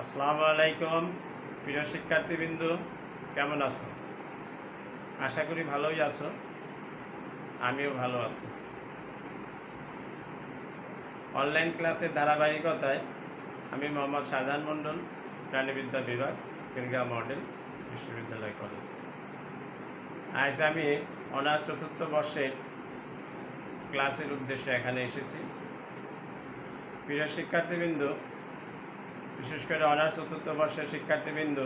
আসসালামু আলাইকুম প্রিয় শিক্ষার্থীবৃন্দ, কেমন আছো? আশা করি ভালোই আছো। আমিও ভালো আছি। অনলাইন ক্লাসের ধারাবাহিকতায় আমি মোহাম্মদ শাহজাহান মণ্ডল, প্রাণীবিদ্যা বিভাগ, খিলগাঁও মডেল বিশ্ববিদ্যালয় কলেজ। আজ আমি অনার্স চতুর্থ বর্ষের ক্লাসের উদ্দেশ্যে এখানে এসেছি। প্রিয় শিক্ষার্থীবৃন্দ, বিশেষ করে অনার্স চতুর্থ বর্ষের শিক্ষার্থীবৃন্দ,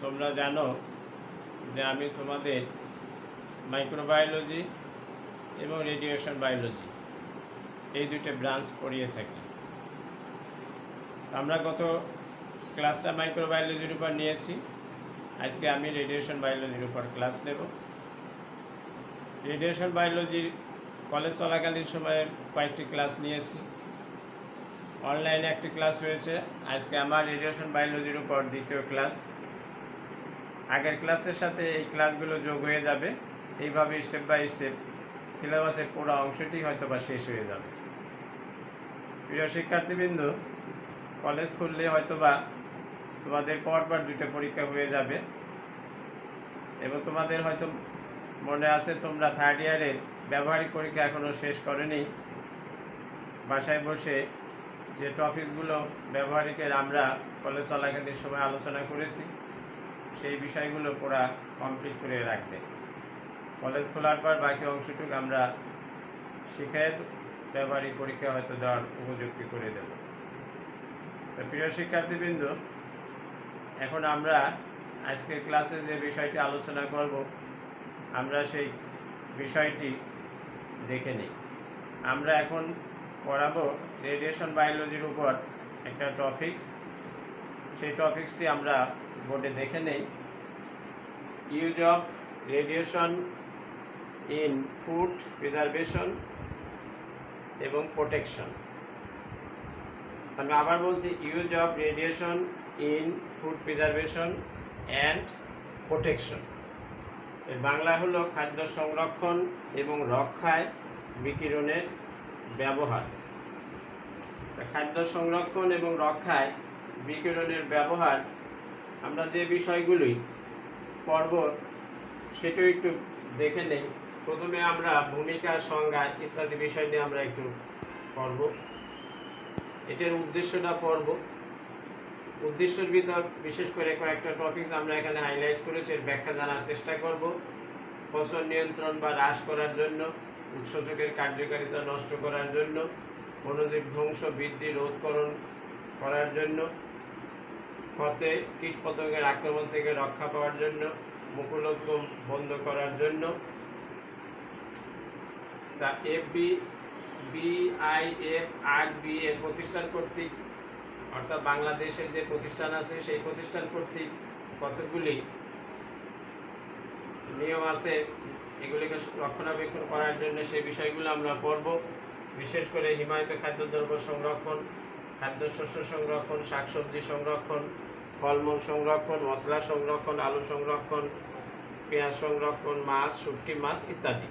তোমরা জানো যে আমি তোমাদের মাইক্রোবায়োলজি এবং রেডিয়েশন বায়োলজি এই দুটো ব্রাঞ্চ পড়িয়ে থাকি। আমরা গত ক্লাসটা মাইক্রোবায়োলজির উপর নিয়েছি, আজকে আমি রেডিয়েশন বায়োলজির উপর ক্লাস নেব। রেডিয়েশন বায়োলজির কলেজ চলাকালীন সময়ে কয়েকটি ক্লাস নিয়েছি, অনলাইনে একটি ক্লাস হয়েছে। আজকে আমার রেডিয়েশন বায়োলজির উপর দ্বিতীয় ক্লাস। আগের ক্লাসের সাথে এই ক্লাসগুলো যোগ হয়ে যাবে, এইভাবে স্টেপ বাই স্টেপ সিলেবাসের পুরো অংশটি হয়তো বা শেষ হয়ে যাবে। প্রিয় শিক্ষার্থীবৃন্দ, কলেজ খুললে হয়তো বা তোমাদের পরপর দুটো পরীক্ষা হয়ে যাবে এবং তোমাদের হয়তো মনে আছে তোমরা থার্ড ইয়ারের ব্যবহারিক পরীক্ষা এখনও শেষ করেনি। বাসায় বসে যে টপিকসগুলো ব্যবহারিকের আমরা কলেজ চলাকালীন সময় আলোচনা করেছি সেই বিষয়গুলো পুরা কমপ্লিট করে রাখবে। কলেজ খোলার পর বাকি অংশটুকু আমরা শিখে ব্যবহারিক পরীক্ষা হয়তো দেওয়ার উপযুক্তি করে দেব। তো প্রিয় শিক্ষার্থীবৃন্দ, এখন আমরা আজকের ক্লাসে যে বিষয়টি আলোচনা করব আমরা সেই বিষয়টি দেখে নিই। আমরা এখন পড়াবো রেডিয়েশন বায়োলজির উপর একটা টপিকস। সেই টপিকসটি আমরা বোর্ডে দেখে নেই। Use of radiation in food preservation এবং প্রোটেকশন। আমি আবার বলছি, use of radiation in food preservation and protection. এর বাংলা হলো খাদ্য সংরক্ষণ এবং রক্ষায় বিকিরণের ব্যবহার। খাদ্য সংরক্ষণ এবং রক্ষায় বিকিরণের ব্যবহার আমরা যে বিষয়গুলি পড়ব সেটাও একটু দেখে নেই। প্রথমে আমরা ভূমিকা, সংজ্ঞা ইত্যাদি বিষয় নিয়ে আমরা একটু পড়ব। এটার উদ্দেশ্যটা পড়ব। উদ্দেশ্যের ভিতর বিশেষ করে কয়েকটা টপিকস আমরা এখানে হাইলাইট করেছি, এর ব্যাখ্যা জানার চেষ্টা করব। পচন নিয়ন্ত্রণ বা হ্রাস করার জন্য, উৎসেচকের কার্যকারিতা নষ্ট করার জন্য, অণুজীব ধ্বংস বৃদ্ধি রোধকরণ করার জন্য, ক্ষতে কীটপতঙ্গের আক্রমণ থেকে রক্ষা পাওয়ার জন্য, মুকুলোদ্গম বন্ধ করার জন্য। তা বিআইএফআরবি এর প্রতিষ্ঠান কর্তৃক, অর্থাৎ বাংলাদেশের যে প্রতিষ্ঠান আছে সেই প্রতিষ্ঠান কর্তৃক কতগুলি নিয়ম আছে এগুলিকে রক্ষণাবেক্ষণ করার জন্য সেই বিষয়গুলো আমরা পড়ব। বিশেষ করে হিমায়িত খাদ্যদ্রব্য সংরক্ষণ, খাদ্যশস্য সংরক্ষণ, শাকসবজি সংরক্ষণ, ফলমূল সংরক্ষণ, মশলা সংরক্ষণ, আলু সংরক্ষণ, পেঁয়াজ সংরক্ষণ, মাছ, শুটকি মাছ ইত্যাদি।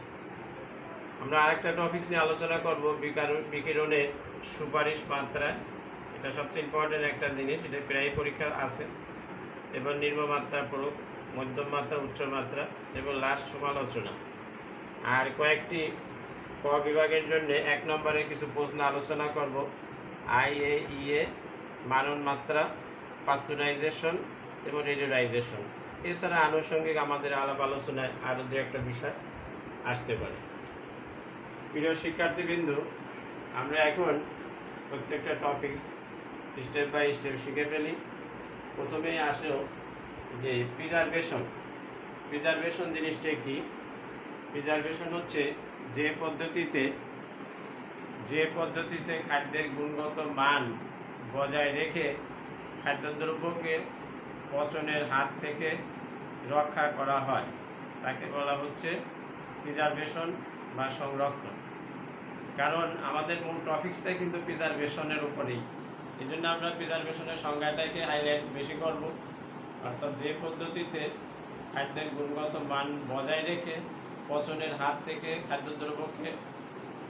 আমরা আরেকটা টপিকস নিয়ে আলোচনা করব, বিকিরণের সুপারিশ মাত্রা। এটা সবচেয়ে ইম্পর্টেন্ট একটা জিনিস, এটা প্রায় পরীক্ষা আছে। এবার নিম্নমাত্রা প্রয়োগ, মধ্যম মাত্রা, উচ্চ মাত্রা এবং লাস্ট সমালোচনা। আর কয়েকটি ক বিভাগের জন্য 1 নম্বরে কিছু প্রশ্ন আলোচনা করব। IAEA, মানন মাত্রা, পাস্তুরাইজেশন এবং রেডিওরাইজেশন। এছাড়া আনুষঙ্গিক আমাদের আলাপ আলোচনায় আরও দু একটা বিষয় আসতে পারে। প্রিয় শিক্ষার্থীবৃন্দ, আমরা এখন প্রত্যেকটা টপিকস স্টেপ বাই স্টেপ শিখে ফেলি। প্রথমেই আসেও যে প্রিজারভেশন। প্রিজারভেশন জিনিসটা কি? প্রিজারভেশন হচ্ছে যে পদ্ধতিতে খাদ্যের গুণগত মান বজায় রেখে খাদ্যদ্রব্যকে পচনের হাত থেকে রক্ষা করা হয়, তাকে বলা হচ্ছে প্রিজারভেশন বা সংরক্ষণ। কারণ আমাদের মূল টপিকসটাই কিন্তু প্রিজারভেশনের উপরেই, এই জন্য আমরা প্রিজারভেশনের সংজ্ঞাটাকে হাইলাইটস বেশি করব। অর্থাৎ যে পদ্ধতিতে খাদ্যের গুণগত মান বজায় রেখে পচনের হাত থেকে খাদ্যদ্রব্যকে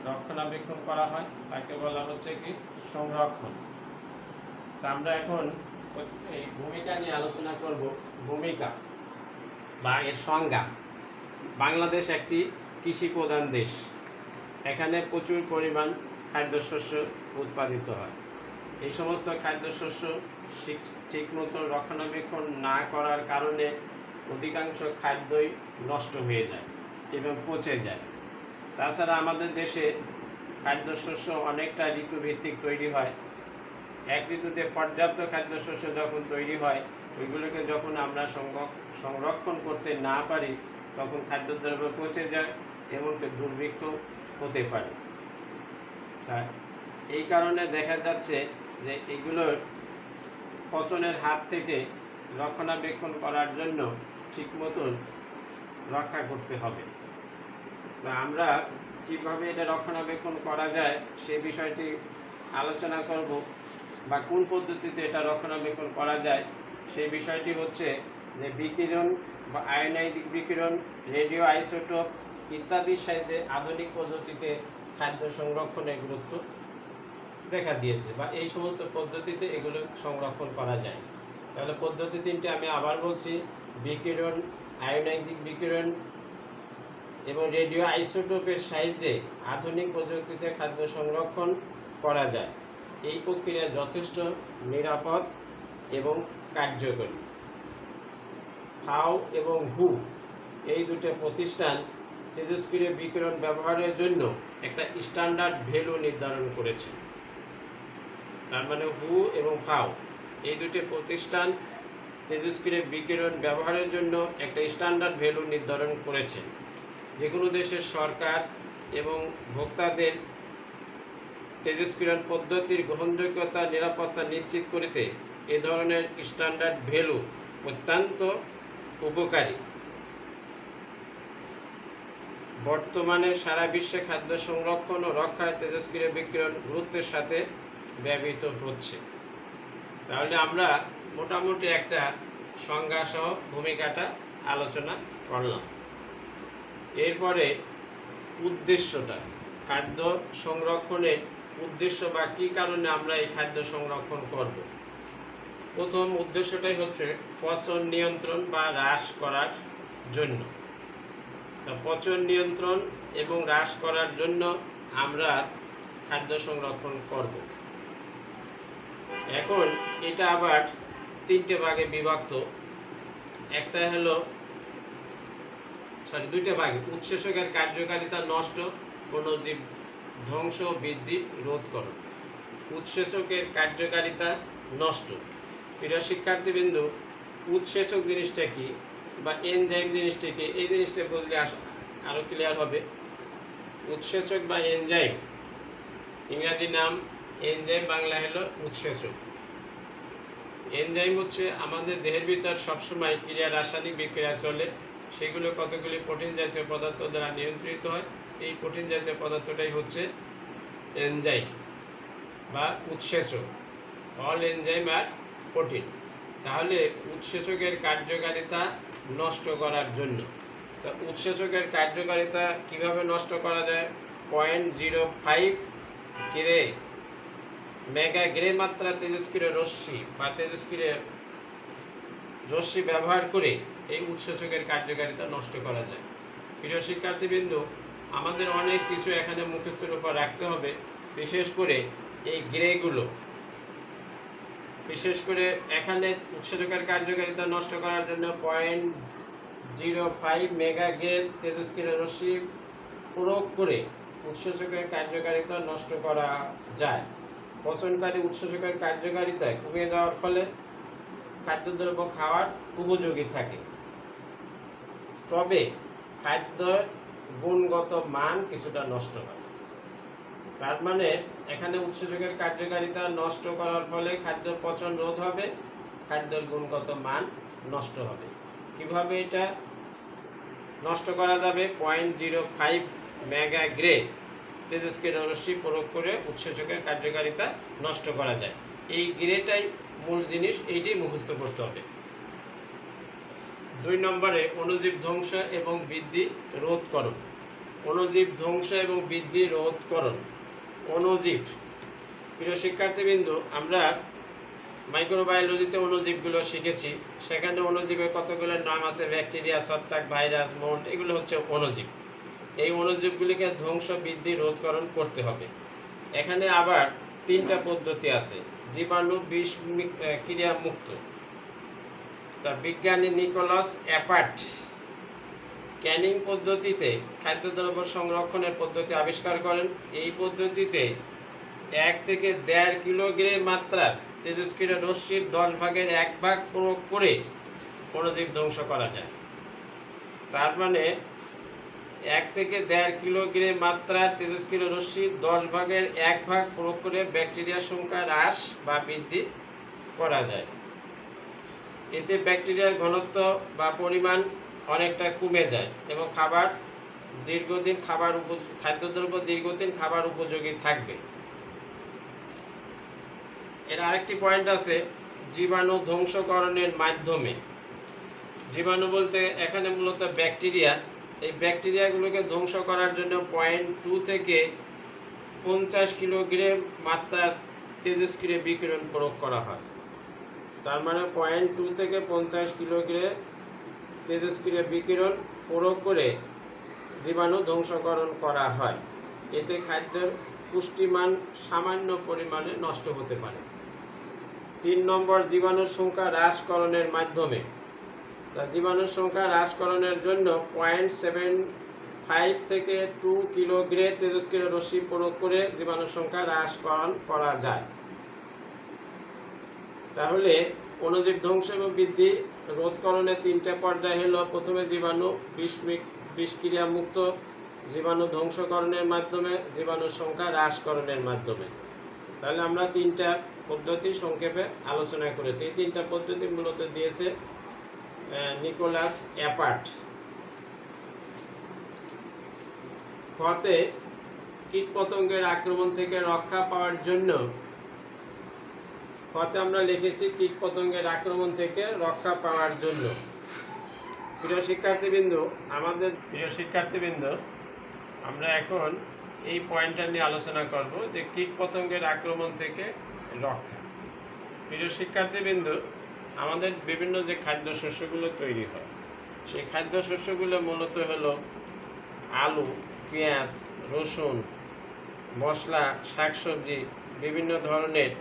রক্ষণাবেক্ষণ করা হয় তাকে বলা হচ্ছে কি সংরক্ষণ। তা আমরা এখন এই ভূমিকা নিয়ে আলোচনা করব। ভূমিকা বা এর সংজ্ঞা। বাংলাদেশ একটি কৃষি প্রধান দেশ। এখানে প্রচুর পরিমাণ খাদ্যশস্য উৎপাদিত হয়। এই সমস্ত খাদ্যশস্য ঠিকমতো রক্ষণাবেক্ষণ না করার কারণে অধিকাংশ খাদ্যই নষ্ট হয়ে যায় এবং পচে যায়। তাছাড়া আমাদের দেশে খাদ্যশস্য অনেকটা ঋতুভিত্তিক তৈরি হয়। এক ঋতুতে পর্যাপ্ত খাদ্যশস্য যখন তৈরি হয়, ওইগুলোকে যখন আমরা সংরক্ষণ করতে না পারি, তখন খাদ্যদ্রব্য পচে যায় এবং দুর্ভিক্ষ হতে পারে। এই কারণে দেখা যাচ্ছে যে এগুলোর পচনের হাত থেকে রক্ষণাবেক্ষণ করার জন্য ঠিক মতন রক্ষা করতে হবে। তা আমরা কীভাবে এটা রক্ষণাবেক্ষণ করা যায় সে বিষয়টি আলোচনা করব, বা কোন পদ্ধতিতে এটা রক্ষণাবেক্ষণ করা যায় সেই বিষয়টি হচ্ছে যে বিকিরণ বা আয়নাইজিক বিকিরণ, রেডিও আইসোটোপ ইত্যাদির সাহায্যে আধুনিক পদ্ধতিতে খাদ্য সংরক্ষণের গুরুত্ব দেখা দিয়েছে, বা এই সমস্ত পদ্ধতিতে এগুলো সংরক্ষণ করা যায়। তাহলে পদ্ধতি তিনটি আমি আবার বলছি: বিকিরণ, আয়োনাইজিক বিকিরণ এবং রেডিও আইসোটোপের সাহায্যে আধুনিক প্রযুক্তিতে খাদ্য সংরক্ষণ করা যায়। এই প্রক্রিয়া যথেষ্ট নিরাপদ এবং কার্যকরী। ফাও এবং হু এই দুটো প্রতিষ্ঠান তেজস্ক্রিয় বিকিরণ ব্যবহারের জন্য একটা স্ট্যান্ডার্ড ভ্যালু নির্ধারণ করেছে। তার মানে হু এবং ফাও এই দুটি প্রতিষ্ঠান তেজস্ক্রিয় বিকিরণ ব্যবহারের জন্য একটা স্ট্যান্ডার্ড ভ্যালু নির্ধারণ করেছে। যে কোনো দেশের সরকার এবং ভোক্তাদের তেজস্ক্রিয়ণ পদ্ধতির গ্রহণযোগ্যতা নিরাপত্তা নিশ্চিত করতে এ ধরনের স্ট্যান্ডার্ড ভ্যালু অত্যন্ত উপকারী। বর্তমানে সারা বিশ্বে খাদ্য সংরক্ষণ ও রক্ষায় তেজস্ক্রিয় বিকিরণ গুরুত্বের সাথে ব্যবহৃত হচ্ছে। তাহলে আমরা মোটামুটি একটা সংজ্ঞা সহ ভূমিকাটা আলোচনা করলাম। এরপরে উদ্দেশ্যটা, খাদ্য সংরক্ষণের উদ্দেশ্য বা কী কারণে আমরা এই খাদ্য সংরক্ষণ করব। প্রথম উদ্দেশ্যটাই হচ্ছে পচন নিয়ন্ত্রণ বা হ্রাস করার জন্য। তা পচন নিয়ন্ত্রণ এবং হ্রাস করার জন্য আমরা খাদ্য সংরক্ষণ করব। এখন এটা আবার তিনটে ভাগে বিভক্ত। একটা হলো দুইটা ভাগে: উৎসেচকের কার্যকারিতা নষ্ট, অণুজীব ধ্বংস বৃদ্ধি রোধকরণ। উৎসেচকের কার্যকারিতা নষ্ট। প্রিয় শিক্ষার্থীবৃন্দু, উৎসেচক জিনিসটা কি বা এনজাইম জিনিসটা কি, এই জিনিসটা বুঝলে আরও ক্লিয়ার হবে। উৎসেচক বা এনজাইম, ইংরাজি নাম এনজাইম, বাংলা হলো উৎসেচক। এনজাইম হচ্ছে আমাদের দেহের ভিতর সবসময় রাসায়নিক বিক্রিয়া চলে, সেগুলো কতগুলি প্রোটিন জাতীয় পদার্থ দ্বারা নিয়ন্ত্রিত হয়। এই প্রোটিন জাতীয় পদার্থটাই হচ্ছে এনজাইম বা উৎসেচক। অল এনজাইম আর প্রোটিন। তাহলে উৎসেচকের কার্যকারিতা নষ্ট করার জন্য, তা উৎসেচকের কার্যকারিতা কিভাবে নষ্ট করা যায়? 0.05 গ্রে মেগা গ্রে মাত্রা তেজস্ক্রিয় রশ্মি বা তেজস্ক্রিয় রশ্মি ব্যবহার করে এই উৎসেচকের কার্যকারিতা নষ্ট করা যায়। প্রিয় শিক্ষার্থীবৃন্দ, আমাদের অনেক কিছু এখানে মুখস্থের উপর রাখতে হবে। বিশেষ করে এই গ্রেগুলো, বিশেষ করে এখানে উৎসেচকের কার্যকারিতা নষ্ট করার জন্য 0.05 মেগা গ্রে তেজস্ক্রিয় রশ্মি প্রয়োগ করে উৎসেচকের কার্যকারিতা নষ্ট করা যায়। পচনকারী উৎসেচকের কার্যকারিতা কমে যাওয়ার ফলে খাদ্যদ্রব্য খাওয়ার উপযোগী থাকে, তবে খাদ্যের গুণগত মান কিছুটা নষ্ট হয়। তার মানে এখানে উৎসেচকের কার্যকারিতা নষ্ট করার ফলে খাদ্য পচন রোধ হবে, খাদ্যের গুণগত মান নষ্ট হবে। কিভাবে এটা নষ্ট করা যাবে? 0.05 মেগা গ্রে তেজস্ক্রিয় রশ্মি প্রয়োগ করে উৎসেচকের কার্যকারিতা নষ্ট করা যায়। এই গ্রেটাই মূল জিনিস, এইটাই মুখস্থ করতে হবে। 2 নম্বরে অণুজীব ধ্বংস এবং বৃদ্ধি রোধকরণ। অণুজীব ধ্বংস এবং বৃদ্ধি রোধকরণ। অণুজীব, প্রিয় শিক্ষার্থীবৃন্দ, আমরা মাইক্রোবায়োলজিতে অণুজীবগুলো শিখেছি, সেখানে অণুজীবের কতগুলো নাম আছে, ব্যাকটেরিয়া, ছত্রাক, ভাইরাস, মোল্ড, এগুলো হচ্ছে অণুজীব। এই অণুজীবগুলিকে ধ্বংস, বৃদ্ধি, রোধকরণ করতে হবে। এখানে আবার 3টা পদ্ধতি আছে। জীবাণু বিষ ক্রিয়া মুক্ত, তা বিজ্ঞানী নিকোলাস অ্যাপার্ট ক্যানিং পদ্ধতিতে খাদ্যদ্রব্য সংরক্ষণের পদ্ধতি আবিষ্কার করেন। এই পদ্ধতিতে 1 থেকে 1.5 কিলোগ্রাম মাত্রার তেজস্ক্রিয় রশ্মির 10 ভাগের 1 ভাগ প্রয়োগ করে অণুজীব ধ্বংস করা যায়। তার মানে 1 থেকে 1.5 কিলোগ্রাম মাত্রার তেজস্ক্রিয় রশ্মির 10 ভাগের 1 ভাগ প্রয়োগ করে ব্যাকটেরিয়ার সংখ্যা হ্রাস বা বৃদ্ধি করা যায়। এতে ব্যাকটেরিয়ার ঘনত্ব বা পরিমাণ অনেকটা কমে যায় এবং খাদ্যদ্রব্য দীর্ঘদিন খাবার উপযোগী থাকবে। এর আরেকটি পয়েন্ট আছে, জীবাণু ধ্বংসকরণের মাধ্যমে। জীবাণু বলতে এখানে মূলত ব্যাকটেরিয়া। এই ব্যাকটেরিয়াগুলোকে ধ্বংস করার জন্য 0.2 থেকে 50 কিলোগ্রাম মাত্রার তেজস্ক্রিয় বিকিরণ প্রয়োগ করা হয়। তার মানে 0.2 থেকে 50 কিলোগ্রাম তেজস্ক্রিয় বিকিরণ প্রয়োগ করে জীবাণু ধ্বংসকরণ করা হয়। এতে খাদ্যের পুষ্টিমান সামান্য পরিমাণে নষ্ট হতে পারে। 3 নম্বর, জীবাণুর সংখ্যা হ্রাসকরণের মাধ্যমে। তা জীবাণুর সংখ্যা হ্রাসকরণের জন্য 0.75 থেকে 2 কিলোগ্রাম তেজস্ক্রিয় রশ্মি প্রয়োগ করে জীবাণুর সংখ্যা হ্রাসকরণ করা যায়। তাহলে অণুজীব ধ্বংস এবং বৃদ্ধি রোধকরণের 3টা পর্যায় হলো, প্রথমে জীবাণু বিষক্রিয়া মুক্ত, জীবাণু ধ্বংসকরণের মাধ্যমে, জীবাণুর সংখ্যা হ্রাসকরণের মাধ্যমে। তাহলে আমরা 3টা পদ্ধতি সংক্ষেপে আলোচনা করেছি। এই 3টা পদ্ধতি মূলত দিয়েছে নিকোলাস অ্যাপার্ট। ফতে কীটপতঙ্গের আক্রমণ থেকে রক্ষা পাওয়ার জন্য, ফতে আমরা লিখেছি কীটপতঙ্গের আক্রমণ থেকে রক্ষা পাওয়ার জন্য। প্রিয় শিক্ষার্থীবৃন্দ, আমরা এখন এই পয়েন্টটা নিয়ে আলোচনা করব যে কীটপতঙ্গের আক্রমণ থেকে রক্ষা। প্রিয় শিক্ষার্থীবৃন্দ, আমাদের বিভিন্ন যে খাদ্যশস্যগুলো তৈরি হয়, সেই খাদ্যশস্যগুলো মূলত হলো আলু, পেঁয়াজ, রসুন, মশলা, শাকসবজি, বিভিন্ন ধরনের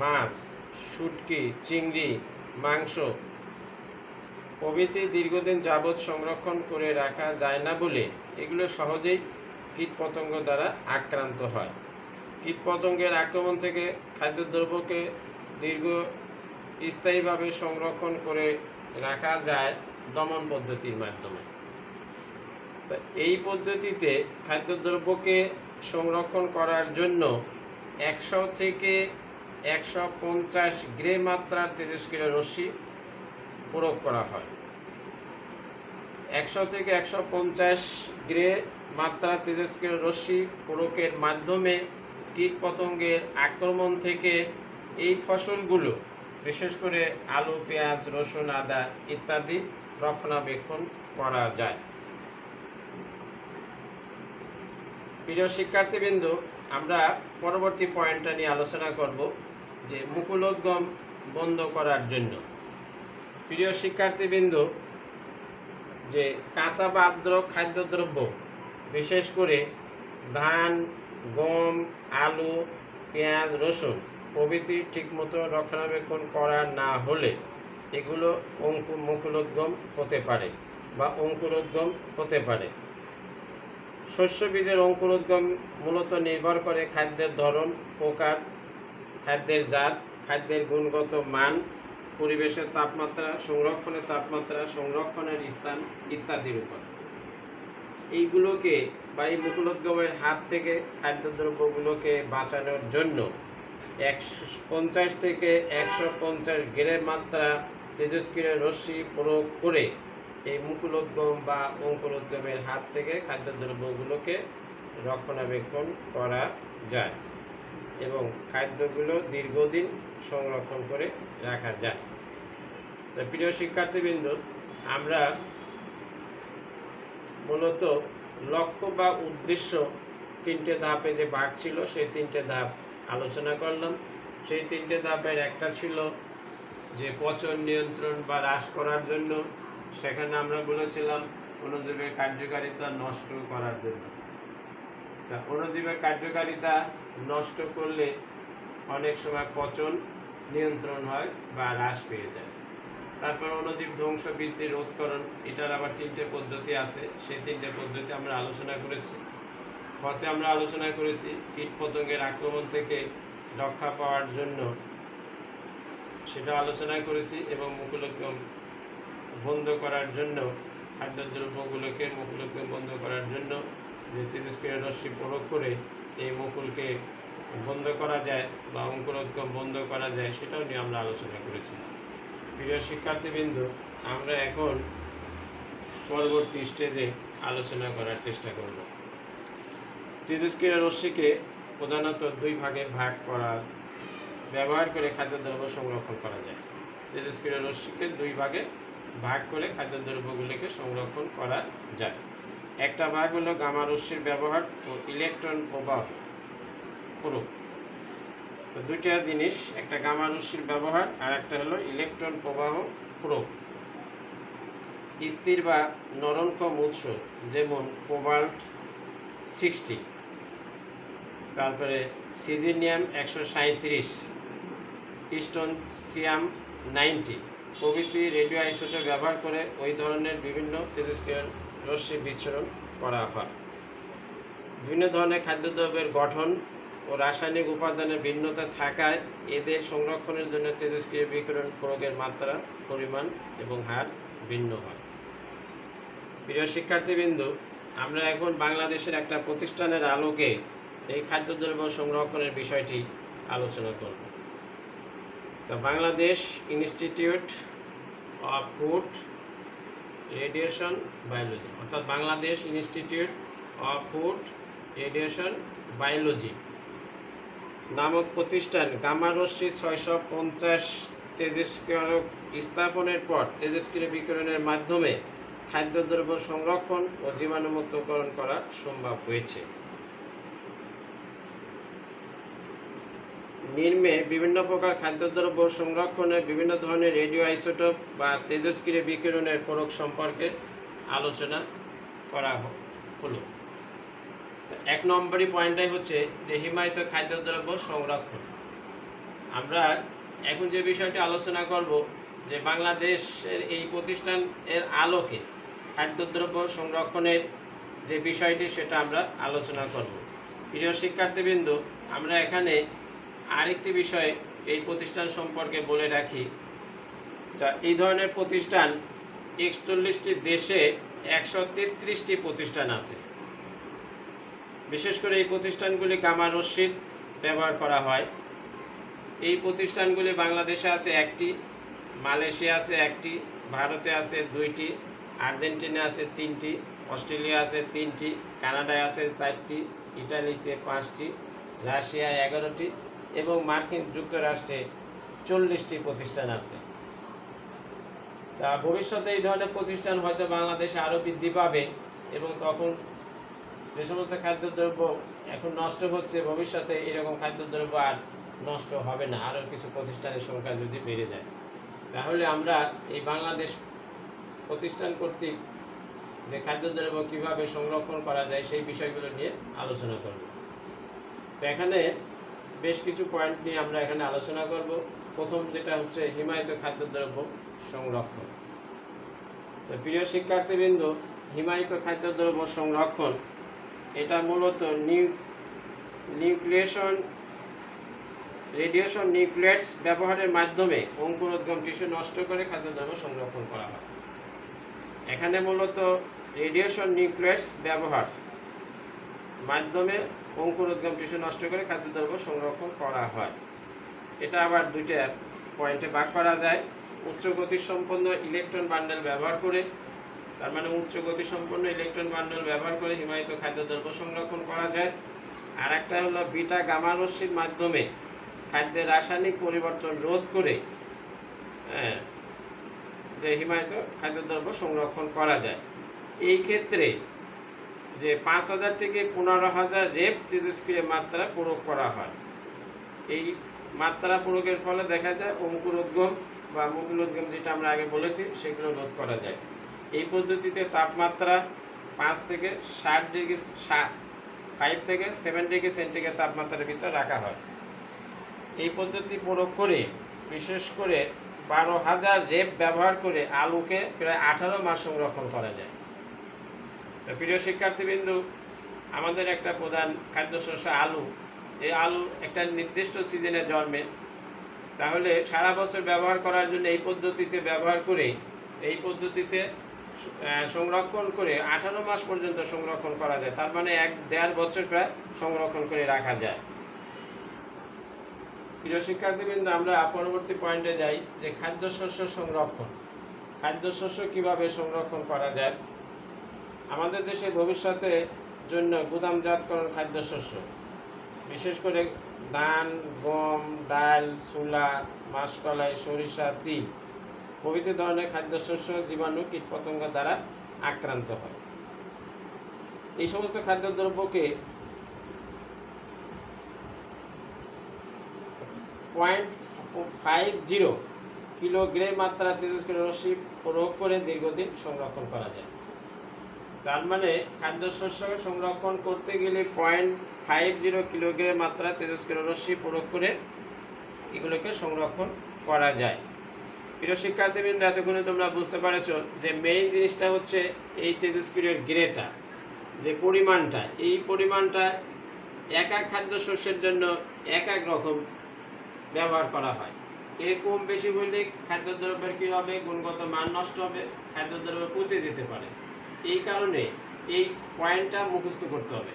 মাছ, শুটকি, চিংড়ি, মাংস প্রভৃতি দীর্ঘদিন যাবৎ সংরক্ষণ করে রাখা যায় না বলে এগুলো সহজেই কীটপতঙ্গ দ্বারা আক্রান্ত হয়। কীটপতঙ্গের আক্রমণ থেকে খাদ্যদ্রব্যকে দীর্ঘস্থায়ীভাবে সংরক্ষণ করে রাখা যায় দমন পদ্ধতির মাধ্যমে। তা এই পদ্ধতিতে খাদ্যদ্রব্যকে সংরক্ষণ করার জন্য 100 থেকে 150 গ্রাম মাত্রার তেজস্ক্রিয় রশ্মি প্রয়োগ করা হয়। 100 থেকে 150 গ্রাম মাত্রার তেজস্ক্রিয় রশ্মি প্রয়োগের মাধ্যমে কীটপতঙ্গের আক্রমণ থেকে এই ফসলগুলো, বিশেষ করে আলু, পেঁয়াজ, রসুন, আদা ইত্যাদি রক্ষণাবেক্ষণ করা যায়। প্রিয় শিক্ষার্থীবৃন্দ, আমরা পরবর্তী পয়েন্টটা নিয়ে আলোচনা করব যে মুকুলোদ্গম বন্ধ করার জন্য। প্রিয় শিক্ষার্থীবৃন্দ, যে কাঁচা বা আর্দ্র খাদ্যদ্রব্য, বিশেষ করে ধান, গম, আলু, পেঁয়াজ, রসুন প্রভৃতি ঠিকমতো রক্ষণাবেক্ষণ করা না হলে এগুলো মুকুলোদ্গম হতে পারে বা অঙ্কুরোদ্গম হতে পারে। শস্য বীজের অঙ্কুরোদ্গম মূলত নির্ভর করে খাদ্যের ধরন, প্রকার, খাদ্যের জাত, খাদ্যের গুণগত মান, পরিবেশের তাপমাত্রা, সংরক্ষণের স্থান ইত্যাদির উপর। এইগুলোকে বা এই মুকুলোদ্গমের হাত থেকে খাদ্যদ্রব্যগুলোকে বাঁচানোর জন্য 50 থেকে 150 গ্রাম মাত্রা তেজস্ক্রিয় রশ্মি প্রয়োগ করে এই মুকুলোদ্গম বা অঙ্কুরোদ্গমের হাত থেকে খাদ্যদ্রব্যগুলোকে রক্ষণাবেক্ষণ করা যায় এবং খাদ্যগুলো দীর্ঘদিন সংরক্ষণ করে রাখা যায়। তো প্রিয় শিক্ষার্থীবৃন্দ, আমরা মূলত লক্ষ্য বা উদ্দেশ্য 3টে ধাপে যে ভাগ ছিল সেই 3টে ধাপ আলোচনা করলাম। সেই 3টে ধাপের একটা ছিল যে পচন নিয়ন্ত্রণ বা হ্রাস করার জন্য, সেখানে আমরা বলেছিলাম অণুজীবের কার্যকারিতা নষ্ট করার জন্য। তা অণুজীবের কার্যকারিতা নষ্ট করলে অনেক সময় পচন নিয়ন্ত্রণ হয় বা হ্রাস পেয়ে যায়। তারপর অণুজীব ধ্বংস বৃদ্ধি রোধকরণ, এটার আবার 3টে পদ্ধতি আছে, সেই 3টে পদ্ধতি আমরা আলোচনা করেছি। পথে আমরা আলোচনা করেছি কীটপতঙ্গের আক্রমণ থেকে রক্ষা পাওয়ার জন্য, সেটা আলোচনা করেছি, এবং মুকুলোদ্গম বন্ধ করার জন্য খাদ্যদ্রব্যগুলোকে মুকুলোদ্গম বন্ধ করার জন্য যে তেজস্ক্রিয় রশ্মি প্রয়োগ করে এই মুকুলকে বন্ধ করা যায় বা অঙ্কুরোদ্গম বন্ধ করা যায়, সেটাও নিয়ে আমরা আলোচনা করেছি। প্রিয় শিক্ষার্থীবৃন্দ, আমরা এখন পরবর্তী স্টেজে আলোচনা করার চেষ্টা করব। তেজস্ক্রিয় রশ্মিকে প্রধানত 2 ভাগে ভাগ করা ব্যবহার করে খাদ্যদ্রব্য সংরক্ষণ করা যায়। তেজস্ক্রিয় রশ্মিকে 2 ভাগে ভাগ করে খাদ্যদ্রব্যগুলিকে সংরক্ষণ করা যায়। একটা ভাগ হলো গামা রশ্মির ব্যবহার ও ইলেকট্রন প্রবাহ প্রয়োগ। তো 2টা জিনিস, একটা গামা রশ্মির ব্যবহার আর একটা হলো ইলেকট্রন প্রবাহ প্রয়োগ। স্থির বা নরমক্ষম উৎস যেমন কোবাল্ট 60, তারপরে সিজিনিয়াম 137, স্ট্রনসিয়াম 90 প্রভৃতি রেডিও আইসোটোপ ব্যবহার করে ওই ধরনের বিভিন্ন তেজস্ক্রিয় রশ্মি বিচ্ছুরণ করা হয়। বিভিন্ন ধরনের খাদ্যদ্রব্যের গঠন ও রাসায়নিক উপাদানের ভিন্নতা থাকায় এদের সংরক্ষণের জন্য তেজস্ক্রিয় বিকিরণ প্রয়োগের মাত্রা, পরিমাণ এবং হার ভিন্ন হয়। প্রিয় শিক্ষার্থীবৃন্দ, আমরা এখন বাংলাদেশের একটা প্রতিষ্ঠানের আলোকে এই খাদ্যদ্রব্য সংরক্ষণের বিষয়টি আলোচনা করব। তো Bangladesh Institute of Food Radiation Biology, অর্থাৎ Bangladesh Institute of Food Radiation Biology নামক প্রতিষ্ঠান গামা রশ্মি 650 তেজস্ক্রিয়ক স্থাপনের পর তেজস্ক্রিয় বিকিরণের মাধ্যমে খাদ্যদ্রব্য সংরক্ষণ ও জীবাণুমুক্তকরণ করা সম্ভব হয়েছে। নিম্নে বিভিন্ন প্রকার খাদ্যদ্রব্য সংরক্ষণে বিভিন্ন ধরনের রেডিও আইসোটোপ বা তেজস্ক্রিয় বিকিরণের প্রয়োগ সম্পর্কে আলোচনা করা হলো। 1 নম্বরই পয়েন্টটাই হচ্ছে যে হিমায়িত খাদ্যদ্রব্য সংরক্ষণ। আমরা এখন যে বিষয়টি আলোচনা করব যে বাংলাদেশের এই প্রতিষ্ঠানের আলোকে খাদ্যদ্রব্য সংরক্ষণের যে বিষয়টি সেটা আমরা আলোচনা করব। প্রিয় শিক্ষার্থীবৃন্দ, আমরা এখানে আরেকটি বিষয় এই প্রতিষ্ঠান সম্পর্কে বলে রাখি। যা এই ধরনের প্রতিষ্ঠান 41টি দেশে 133টি প্রতিষ্ঠান আছে। বিশেষ করে এই প্রতিষ্ঠানগুলি গামা রশ্মির ব্যবহার করা হয়। এই প্রতিষ্ঠানগুলি বাংলাদেশে আছে 1টি, মালয়েশিয়া আছে 1টি, ভারতে আছে 2টি, আর্জেন্টিনা আছে 3টি, অস্ট্রেলিয়া আছে 3টি, কানাডায় আছে 4টি, ইটালিতে 5টি, রাশিয়ায় 11টি এবং মার্কিন যুক্তরাষ্ট্রে 40টি প্রতিষ্ঠান আছে। তা ভবিষ্যতে এই ধরনের প্রতিষ্ঠান হয়তো বাংলাদেশে আরও বৃদ্ধি পাবে এবং তখন যে সমস্ত খাদ্যদ্রব্য এখন নষ্ট হচ্ছে, ভবিষ্যতে এরকম খাদ্যদ্রব্য আর নষ্ট হবে না, আরও কিছু প্রতিষ্ঠানের সংখ্যা যদি বেড়ে যায়। তাহলে আমরা এই বাংলাদেশ প্রতিষ্ঠান কর্তৃক যে খাদ্যদ্রব্য কীভাবে সংরক্ষণ করা যায় সেই বিষয়গুলো নিয়ে আলোচনা করব। তো এখানে বেশ কিছু পয়েন্ট নিয়ে আমরা এখানে আলোচনা করব। প্রথম যেটা হচ্ছে হিমায়িত খাদ্যদ্রব্য সংরক্ষণ। তো প্রিয় শিক্ষার্থীবৃন্দ, হিমায়িত খাদ্যদ্রব্য সংরক্ষণ এটা মূলত রেডিয়েশন নিউক্লিয়াস ব্যবহারের মাধ্যমে অঙ্কুরোদ্গম টিস্যু নষ্ট করে খাদ্যদ্রব্য সংরক্ষণ করা হয়। এখানে মূলত রেডিয়েশন নিউক্লিয়াস ব্যবহার মাধ্যমে অঙ্কুরোদ্গম টিস্যু নষ্ট করে খাদ্যদ্রব্য সংরক্ষণ করা হয়। এটা আবার 2টা পয়েন্টে ভাগ করা যায়। উচ্চ গতিসম্পন্ন ইলেকট্রন বান্ডেল ব্যবহার করে, তার মানে উচ্চ গতিসম্পন্ন ইলেকট্রন বান্ডেল ব্যবহার করে হিমায়িত খাদ্যদ্রব্য সংরক্ষণ করা যায়। আর একটা হলো বিটা গামা রশ্মির মাধ্যমে খাদ্যের রাসায়নিক পরিবর্তন রোধ করে যে হিমায়িত খাদ্যদ্রব্য সংরক্ষণ করা যায়। এই ক্ষেত্রে যে 5000 থেকে 15000 রেপ তেজস্ক্রিয় মাত্রা প্রয়োগ করা হয়। এই মাত্রা প্রয়োগের ফলে দেখা যায় অঙ্কুরোদ্গম বা মুকুলোদ্গম যেটা আমরা আগে বলেছি সেগুলো রোধ করা যায়। এই পদ্ধতিতে তাপমাত্রা 5 থেকে 7 ডিগ্রি 5 থেকে 7 ডিগ্রি সেন্টিগ্রেড তাপমাত্রার ভিতর রাখা হয়। এই পদ্ধতি প্রয়োগ করে বিশেষ করে 12,000 রেপ ব্যবহার করে আলুকে প্রায় 18 মাস সংরক্ষণ করা যায়। তো প্রিয় শিক্ষার্থীবৃন্দু, আমাদের একটা প্রধান খাদ্যশস্য আলু। এই আলু একটা নির্দিষ্ট সিজনে জন্মে, তাহলে সারা বছর ব্যবহার করার জন্য এই পদ্ধতিতে ব্যবহার করে এই পদ্ধতিতে সংরক্ষণ করে 18 মাস পর্যন্ত সংরক্ষণ করা যায়। তার মানে 1-1.5 বছর প্রায় সংরক্ষণ করে রাখা যায়। প্রিয় শিক্ষার্থীবৃন্দ, আমরা পরবর্তী পয়েন্টে যাই যে খাদ্যশস্য সংরক্ষণ। খাদ্যশস্য কিভাবে সংরক্ষণ করা যায়। আমাদের দেশে ভবিষ্যতের জন্য গুদামজাতকরণ খাদ্যশস্য, বিশেষ করে ধান, গম, ডাল, ছোলা, মাসকলাই, সরিষা, তিল প্রভৃতি ধরনের খাদ্যশস্য জীবাণু কীটপতঙ্গ দ্বারা আক্রান্ত হয়। এই সমস্ত খাদ্যদ্রব্যকে 0.50 কিলোগ্রাম মাত্রা তেজস্ক্রিয় রশ্মি প্রয়োগ করে দীর্ঘদিন সংরক্ষণ করা যায়। তার মানে খাদ্যশস্য সংরক্ষণ করতে গেলে 0.50 কিলোগ্রাম মাত্রা তেজস্ক্রিয় রশ্মি প্রয়োগ করে এগুলোকে সংরক্ষণ করা যায়। প্রিয় শিক্ষার্থীবৃন্দ, এতক্ষণে তোমরা বুঝতে পারছো যে মেইন জিনিসটা হচ্ছে এই তেজস্ক্রিয়র গ্রেটা, যে পরিমাণটা, এই পরিমাণটা এক এক খাদ্যশস্যের জন্য এক এক রকম ব্যবহার করা হয়। এর কম বেশি হলে খাদ্যদ্রব্যের কী হবে, গুণগত মান নষ্ট হবে, খাদ্যদ্রব্য পচে যেতে পারে। এই কারণে এই পয়েন্টটা মুখস্থ করতে হবে।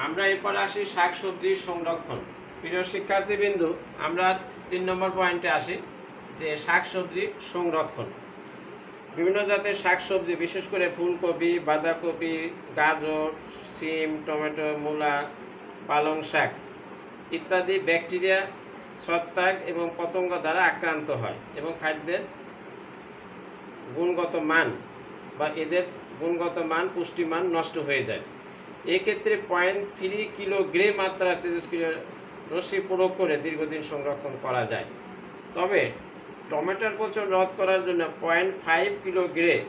আমরা এরপর আসি শাকসবজির সংরক্ষণ। প্রিয় শিক্ষার্থীবৃন্দ, আমরা 3 নম্বর পয়েন্টে আসি যে শাকসবজি সংরক্ষণ। বিভিন্ন জাতের শাকসবজি, বিশেষ করে ফুলকপি, বাঁধাকপি, গাজর, সিম, টমেটো, মূলা, পালং শাক ইত্যাদি ব্যাকটেরিয়া, ছত্রাক এবং পতঙ্গ দ্বারা আক্রান্ত হয় এবং খাদ্যের গুণগত মান বা এদের গুণগত মান, পুষ্টিমান নষ্ট হয়ে যায়। এক্ষেত্রে 0.3 কিলোগ্রাম মাত্রা তেজস্ক্রিয় রশ্মি প্রয়োগ করে দীর্ঘদিন সংরক্ষণ করা যায়। তবে টমেটোর পচন রোধ করার জন্য 0.5 কিলোগ্রাম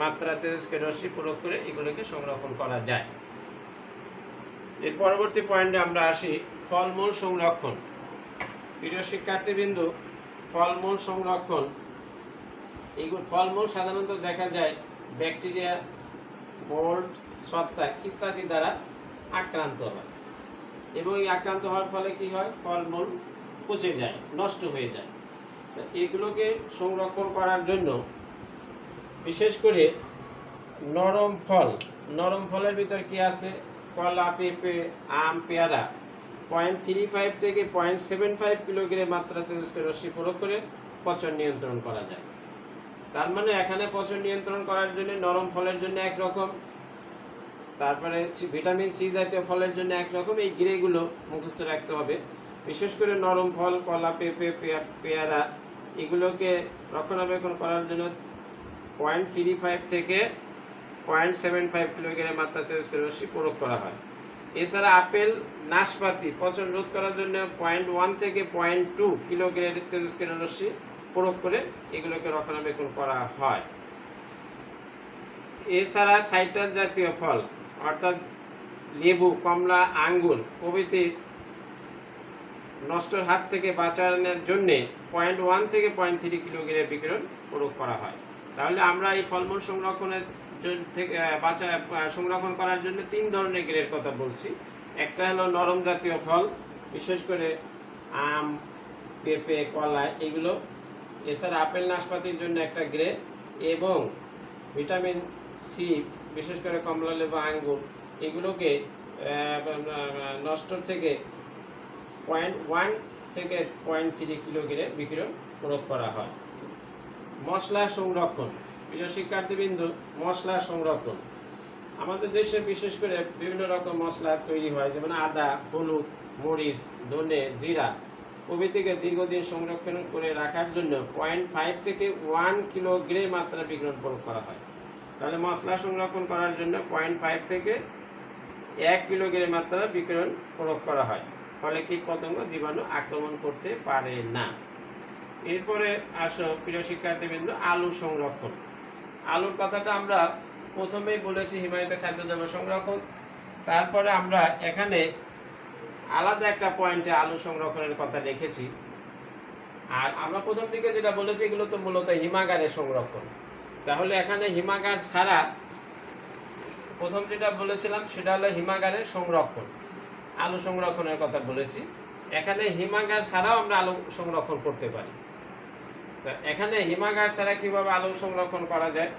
মাত্রা তেজস্ক্রিয় রশ্মি প্রয়োগ করে এগুলোকে সংরক্ষণ করা যায়। এর পরবর্তী পয়েন্টে আমরা আসি ফলমূল সংরক্ষণ। প্রিয় শিক্ষার্থীবৃন্দ, ফলমূল সংরক্ষণ, এইগুলো ফলমূল সাধারণত দেখা যায় ব্যাকটেরিয়া, মোল্ড, ছত্রাক ইত্যাদি দ্বারা আক্রান্ত হয় এবং এই আক্রান্ত হওয়ার ফলে কি হয়, ফলমূল পচে যায়, নষ্ট হয়ে যায়। তো এগুলোকে সংরক্ষণ করার জন্য বিশেষ করে নরম ফল, নরম ফলের ভিতর কি আছে, কলা, পেঁপে, আম, পেয়ারা 0.35 থেকে 0.75 কিলোগ্রাম মাত্রা তেজস্ক্রিয় রশ্মি প্রয়োগ করে পচন নিয়ন্ত্রণ করা যায়। তার মানে এখানে পচন নিয়ন্ত্রণ করার জন্য নরম ফলের জন্য একরকম, তারপরে ভিটামিন সি জাতীয় ফলের জন্য একরকম, এই গ্রেগুলো মুখস্থ রাখতে হবে। বিশেষ করে নরম ফল, কলা, পেঁপে, পেয়ারা এগুলোকে রক্ষণাবেক্ষণ করার জন্য 0.35 থেকে 0.75 কিলোগ্রাম মাত্রা তেজস্ক্রিয় রশ্মি প্রয়োগ করা হয়। এছাড়া আপেল, নাশপাতি পচন রোধ করার জন্য 0.1 থেকে 0.2 কিলোগ্রাম তেজস্ক্রিয় রশ্মি প্রয়োগ করে এগুলোকে রক্ষণাবেক্ষণ করা হয়। এছাড়া সাইট্রাস জাতীয় ফল অর্থাৎ লেবু, কমলা, আঙ্গুর প্রভৃতি নষ্টর হাত থেকে বাঁচানোর জন্য 0.1 থেকে 0.3 কিলোগ্রাম বিকিরণ প্রয়োগ করা হয়। তাহলে আমরা এই ফলমূল সংরক্ষণের থেকে সংরক্ষণ করার জন্য 3 ধরনের গ্রের কথা বলছি। একটা হলো নরম জাতীয় ফল, বিশেষ করে আম, পেঁপে, কলা এগুলো। এছাড়া আপেল, নাশপাতির জন্য একটা গ্রে এবং ভিটামিন সি, বিশেষ করে কমলা, লেবু, আঙ্গুর এগুলোকে নষ্ট থেকে 0.1 থেকে 0.3 কিলোগ্রাম বিকিরণ প্রয়োগ করা হয়। মশলা সংরক্ষণ। প্রিয় শিক্ষার্থীবৃন্দ, মশলা সংরক্ষণ আমাদের দেশে বিশেষ করে বিভিন্ন রকম মশলা তৈরি হয়, যেমন আদা, হলুদ, মরিচ, ধনে, জিরা প্রভৃতিকে দীর্ঘদিন সংরক্ষণ করে রাখার জন্য 0.5 থেকে 1 কিলোগ্রাম মাত্রা বিকিরণ প্রয়োগ করা হয়। তাহলে মশলা সংরক্ষণ করার জন্য 0.5 থেকে 1 কিলোগ্রাম মাত্রা বিকিরণ প্রয়োগ করা হয়। ফলে কীট পতঙ্গ জীবাণু আক্রমণ করতে পারে না। এরপরে আসো প্রিয় শিক্ষার্থীবৃন্দ, আলু সংরক্ষণ। আলুর কথাটা আমরা প্রথমেই বলেছি হিমায়িত খাদ্যদ্রব্য সংরক্ষণ, তারপরে আমরা এখানে আলাদা একটা পয়েন্টে আলু সংরক্ষণের কথা লিখেছি। আর আমরা প্রথম দিকে যেটা বলেছি এগুলো তো মূলত হিমাগারে সংরক্ষণ। তাহলে এখানে হিমাগার ছাড়া প্রথম যেটা বলেছিলাম সেটা হলো হিমাগারে সংরক্ষণ, আলু সংরক্ষণের কথা বলেছি। এখানে হিমাগার ছাড়াও আমরা আলু সংরক্ষণ করতে পারি। তা এখানে হিমাগার ছাড়া কিভাবে আলু সংরক্ষণ করা যায়?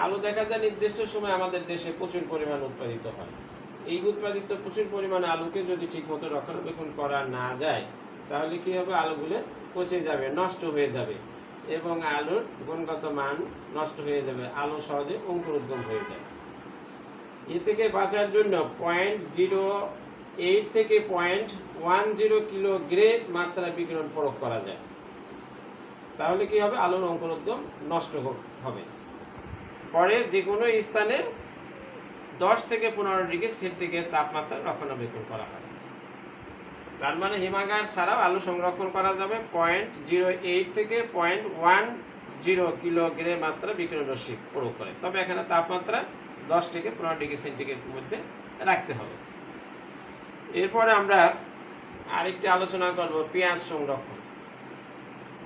আলু দেখা যায় নির্দিষ্ট সময় আমাদের দেশে প্রচুর পরিমাণ উৎপাদিত হয়। এই উৎপাদিত প্রচুর পরিমাণে আলুকে যদি ঠিকমতো রক্ষণাবেক্ষণ করা না যায় তাহলে কি হবে? আলুগুলো পচে যাবে, নষ্ট হয়ে যাবে এবং আলুর গুণগত মান নষ্ট হয়ে যাবে, আলু সহজে অঙ্কুরোদ্গম হয়ে যায়। এ থেকে বাঁচার জন্য 0.08 থেকে 0.10 কিলো গ্রেড মাত্রা বিকিরণ প্রয়োগ করা যায়। তাহলে কি হবে? আলুর অঙ্কুরোদ্গম নষ্ট হবে। পরে যে কোনো স্থানে 10 থেকে 15 ডিগ্রি সেন্টিগ্রেড তাপমাত্রা রক্ষণাবেক্ষণ করা হয়। তার মানে হিমাগার ছাড়াও আলু সংরক্ষণ করা যাবে 0.08 থেকে 0.10 কিলো গ্রে মাত্রা বিকিরণ রশ্মি প্রয়োগ করে। তবে এখানে তাপমাত্রা 10 থেকে 15 ডিগ্রি সেন্টিগ্রেডের মধ্যে রাখতে হবে। এরপরে আমরা আরেকটি আলোচনা করব পেঁয়াজ সংরক্ষণ।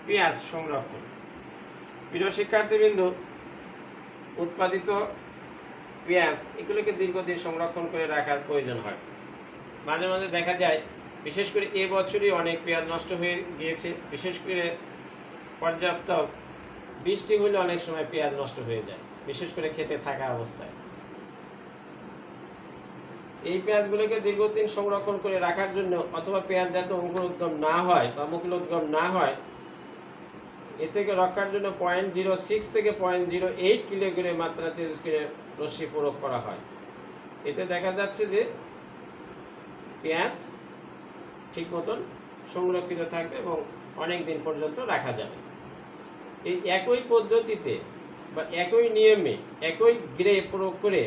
পেঁয়াজ সংরক্ষণ, প্রিয় শিক্ষার্থীবৃন্দ, উৎপাদিত পেঁয়াজ এগুলোকে দীর্ঘদিন সংরক্ষণ করে রাখার প্রয়োজন হয়। মাঝে মাঝে দেখা যায়, বিশেষ করে এবছরই অনেক পেঁয়াজ নষ্ট হয়ে গিয়েছে। বিশেষ করে পর্যাপ্ত বৃষ্টি হলে অনেক সময় পেঁয়াজ নষ্ট হয়ে যায়, বিশেষ করে খেতে থাকা অবস্থায়। এই পেঁয়াজগুলোকে দীর্ঘদিন সংরক্ষণ করে রাখার জন্য অথবা পেঁয়াজ যাতে অঙ্কুরোদ্গম না হয় বা মুকুলোদ্গম না হয়, এ থেকে রক্ষার জন্য 0.06 থেকে 0.08 কিলোগ্রাম মাত্রা তেজস্ক্রিয় রশ্মি প্রয়োগ করা হয়। এতে দেখা যাচ্ছে যে পেঁয়াজ ঠিক মতন সংরক্ষিত থাকবে এবং অনেক দিন পর্যন্ত রাখা যাবে। এই একই পদ্ধতিতে বা একই নিয়মে একই গ্রে প্রয়োগ করে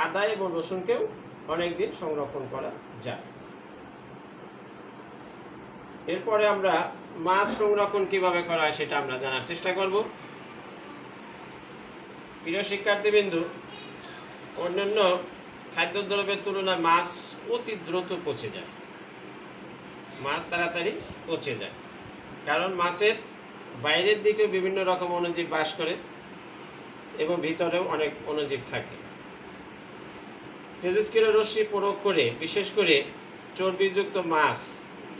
আদা এবং রসুনকেও অনেক দিন সংরক্ষণ করা যায়। এরপরে আমরা মাছ সংরক্ষণ কিভাবে করা হয় সেটা আমরা জানার চেষ্টা করব। প্রিয় শিক্ষার্থীবৃন্দ, অন্যান্য খাদ্যদ্রব্যের তুলনায় মাছ অতি দ্রুত পচে যায়। মাছ তাড়াতাড়ি পচে যায় কারণ মাছের বাইরের দিকে বিভিন্ন রকম অণুজীব বাস করে এবং ভিতরেও অনেক অণুজীব থাকে। তেজস্ক্রিয় রশ্মি প্রয়োগ করে বিশেষ করে চর্বিযুক্ত মাছ,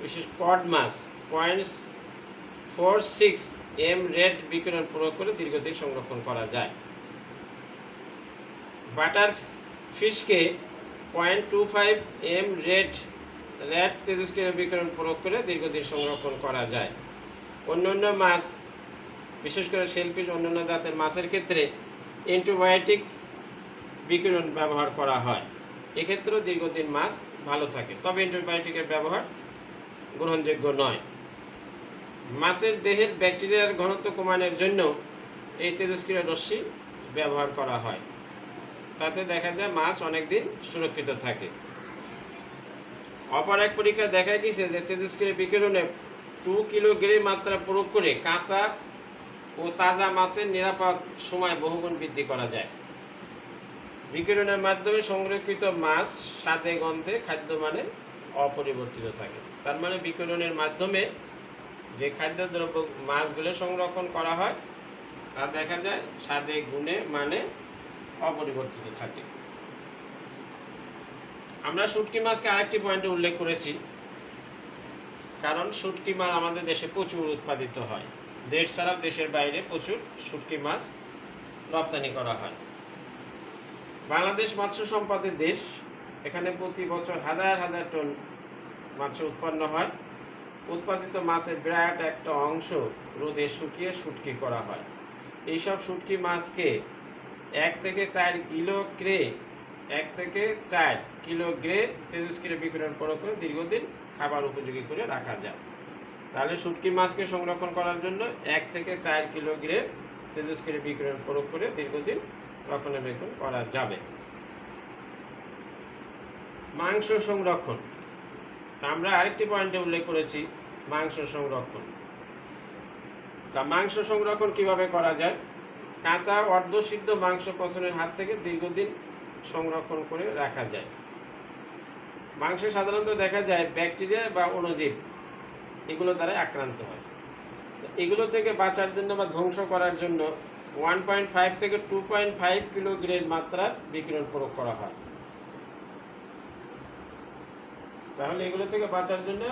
বিশেষ কড মাছ 0.46 m রেড বিকিরণ প্রয়োগ করে দীর্ঘদিন সংরক্ষণ করা যায়। বাটার ফিশকে 0.25 m রেড তেজস্ক্রিয় বিকিরণ প্রয়োগ করে দীর্ঘদিন সংরক্ষণ করা যায়। অন্যান্য মাছ, বিশেষ করে শেলফিশ, অন্যান্য জাতের মাছের ক্ষেত্রে অ্যান্টিবায়োটিক বিকিরণ ব্যবহার করা হয়। এক্ষেত্রেও দীর্ঘদিন মাছ ভালো থাকে, তবে অ্যান্টিবায়োটিকের ব্যবহার গ্রহণযোগ্য নয়। মাছের দেহের ব্যাকটেরিয়ার ঘনত্ব কমানোর জন্য এই তেজস্ক্রিয় রশ্মি ব্যবহার করা হয়। তাতে দেখা যায় মাছ অনেকদিন সুরক্ষিত থাকে। অপর এক পরীক্ষায় দেখা গেছে যে তেজস্ক্রিয় বিকিরণে 2 কিলোগ্রাম মাত্রা প্রয়োগ করে কাঁচা ও তাজা মাছের নিরাপদ সময় বহুগুণ বৃদ্ধি করা যায়। বিকিরণের মাধ্যমে সংরক্ষিত মাছ স্বাদে গন্ধে খাদ্য মানে অপরিবর্তিত থাকে। তার মানে বিকিরণের মাধ্যমে যে খাদ্যদ্রব্য মাছগুলো সংরক্ষণ করা হয় তা দেখা যায় স্বাদে গুণে মানে অপরিবর্তিত থাকে। আমরা শুটকি মাছকে আরেকটি পয়েন্টে উল্লেখ করেছি, কারণ শুটকি মাছ আমাদের দেশে প্রচুর উৎপাদিত হয়। দেশ ছাড়াও দেশের বাইরে প্রচুর শুটকি মাছ রপ্তানি করা হয়। বাংলাদেশ মৎস্য সম্পদের দেশ, এখানে প্রতি বছর হাজার হাজার টন মাছ উৎপন্ন হয়। উৎপাদিত মাছের বিরাট একটা অংশ রোদে শুকিয়ে শুটকি করা হয়। এইসব শুটকি মাছকে 1 থেকে 4 কিলো গ্রে তেজস্ক্রিয় বিকিরণ প্রয়োগ করে দীর্ঘদিন খাবার উপযোগী করে রাখা যায়। তাহলে শুটকি মাছকে সংরক্ষণ করার জন্য 1 থেকে 4 কিলো গ্রে তেজস্ক্রিয় বিকিরণ প্রয়োগ করে দীর্ঘদিন রক্ষণাবেক্ষণ করা যাবে। মাংস সংরক্ষণ, আমরা আরেকটি পয়েন্টে উল্লেখ করেছি মাংস সংরক্ষণ। তা মাংস সংরক্ষণ কিভাবে করা যায়? কাঁচা অর্ধসিদ্ধ মাংস পচনের হাত থেকে দীর্ঘদিন সংরক্ষণ করে রাখা যায়। মাংসে সাধারণত দেখা যায় ব্যাকটেরিয়া বা অণুজীব এগুলো দ্বারা আক্রান্ত হয়। এগুলো থেকে বাঁচার জন্য বা ধ্বংস করার জন্য 1.5 থেকে 2.5 কিলোগ্রেড মাত্রার বিকিরণ প্রয়োগ করা হয়। তাহলে এগুলো থেকে বাঁচার জন্য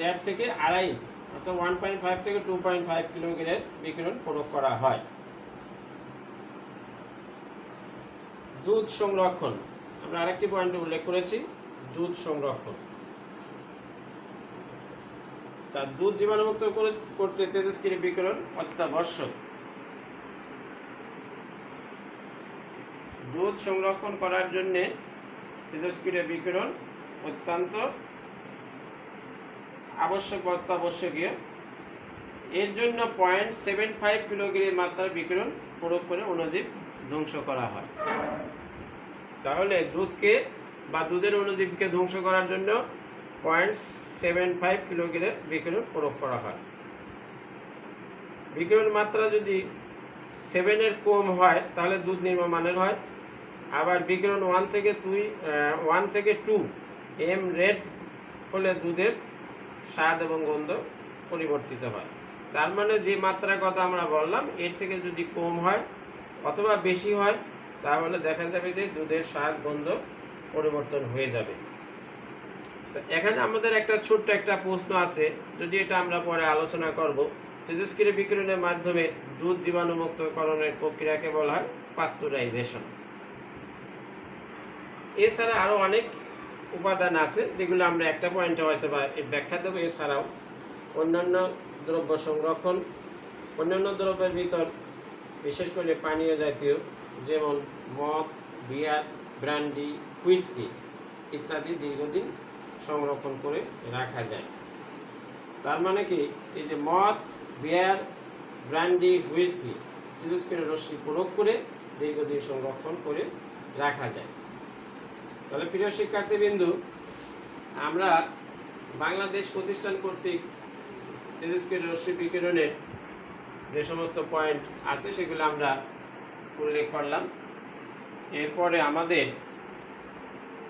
1.5 থেকে 2.5 অর্থাৎ 1.5 থেকে 2.5 কিলোগ্রেড বিকিরণ প্রয়োগ করা হয়। দুধ সংরক্ষণ আমরা আরেকটি পয়েন্টে উল্লেখ করেছি, দুধ সংরক্ষণ। তার দুধ জীবাণুমুক্ত করতে তেজস্ক্রিয় বিকিরণ অত্যাবশ্যক। দুধ সংরক্ষণ করার জন্য তেজস্ক্রিয় বিকিরণ অত্যন্ত অত্যাবশ্যকীয়। এর জন্য 0.75 কিলোগ্রাম মাত্রার বিকিরণ প্রয়োগ করে অণুজীব ধ্বংস করা হয়। তাহলে দুধকে বা দুধের অণুজীবকে ধ্বংস করার জন্য 0.75 কিলোগ্রাম বিকিরণ প্রয়োগ করা হয়। বিকিরণ মাত্রা যদি 7 এর কম হয় তাহলে দুধ নিম্নমানের হয়। আবার বিকিরণ 1 থেকে 2 এম রেড হলে দুধের স্বাদ এবং গন্ধ পরিবর্তিত হয়। তার মানে যে মাত্রার কথা আমরা বললাম এর থেকে যদি কম হয় অথবা বেশি হয় তাহলে দেখা যাবে যে দুধের স্বাদ গন্ধ পরিবর্তন হয়ে যাবে। তো এখানে আমাদের একটা ছোট্ট একটা প্রশ্ন আছে, যদি এটা আমরা পরে আলোচনা করব। তেজস্ক্রিয় বিকিরণের মাধ্যমে দুধ জীবাণুমুক্তকরণের প্রক্রিয়াকে বলা হয় পাস্তুরাইজেশন। এছাড়া আরো অনেক উপাদান আছে যেগুলো আমরা একটা পয়েন্টে হয়তো বা ব্যাখ্যা দেবো। এছাড়াও অন্যান্য দ্রব্য সংরক্ষণ, অন্যান্য দ্রব্যের ভিতর বিশেষ করে পানীয় জাতীয় যেমন মদ, বিয়ার, ব্র্যান্ডি, হুইস্কি ইত্যাদি দীর্ঘদিন সংরক্ষণ করে রাখা যায়। তার মানে কি, এই যে মদ, বিয়ার, ব্র্যান্ডি, হুইস্কি তেজস্ক্রিয় রশ্মি প্রয়োগ করে দীর্ঘদিন সংরক্ষণ করে রাখা যায়। তাহলে প্রিয় শিক্ষার্থীবৃন্দু, আমরা বাংলাদেশ প্রতিষ্ঠান কর্তৃক তেজস্ক্রিয় রশ্মি বিকিরণের যে সমস্ত পয়েন্ট আছে সেগুলো আমরা উল্লেখ করলাম। এরপরে আমাদের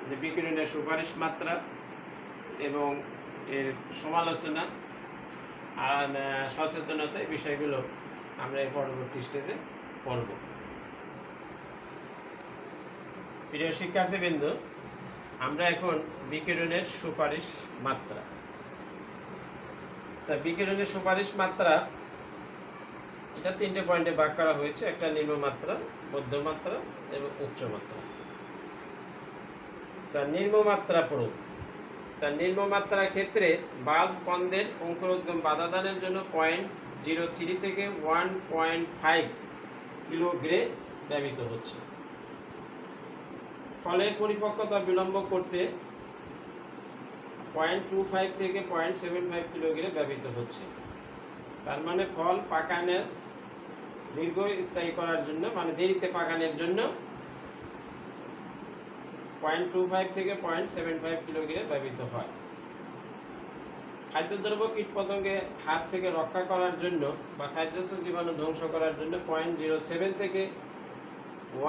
যে বিকিরণের সুপারিশ মাত্রা এবং এর সমালোচনা আর সচেতনতা এই বিষয়গুলো আমরা এই পরবর্তী স্টেজে পড়ব। প্রিয় শিক্ষার্থীবৃন্দ, আমরা এখন বিকিরণের সুপারিশ মাত্রা। তা বিকিরণের সুপারিশ মাত্রা এটা 3টে পয়েন্টে ভাগ করা হয়েছে, একটা নিম্নমাত্রা, মধ্যমাত্রা এবং উচ্চমাত্রা। তা নিম্নমাত্রা প্রয়োগ। তা নিম্নমাত্রার ক্ষেত্রে বাল্ব কন্দের অঙ্কুরোদ্গম বাধাদানের জন্য 0.03 থেকে 1.5 কিলোগ্রাম ব্যবহৃত হচ্ছে। ফলের পরিপক্কতা বিলম্ব করতে 0.25 থেকে 0.75 কিলোগ্রাম ব্যবহৃত হচ্ছে। তার মানে ফল পাকানোর দীর্ঘস্থায়ী করার জন্য, মানে দেরিতে পাকানোর জন্য 0.25 থেকে 0.75 কিলোগ্রাম ব্যবহৃত হয়। খাদ্যদ্রব্য কীটপতঙ্গের হাত থেকে রক্ষা করার জন্য বা খাদ্যস্থ জীবাণু ধ্বংস করার জন্য 0.07 থেকে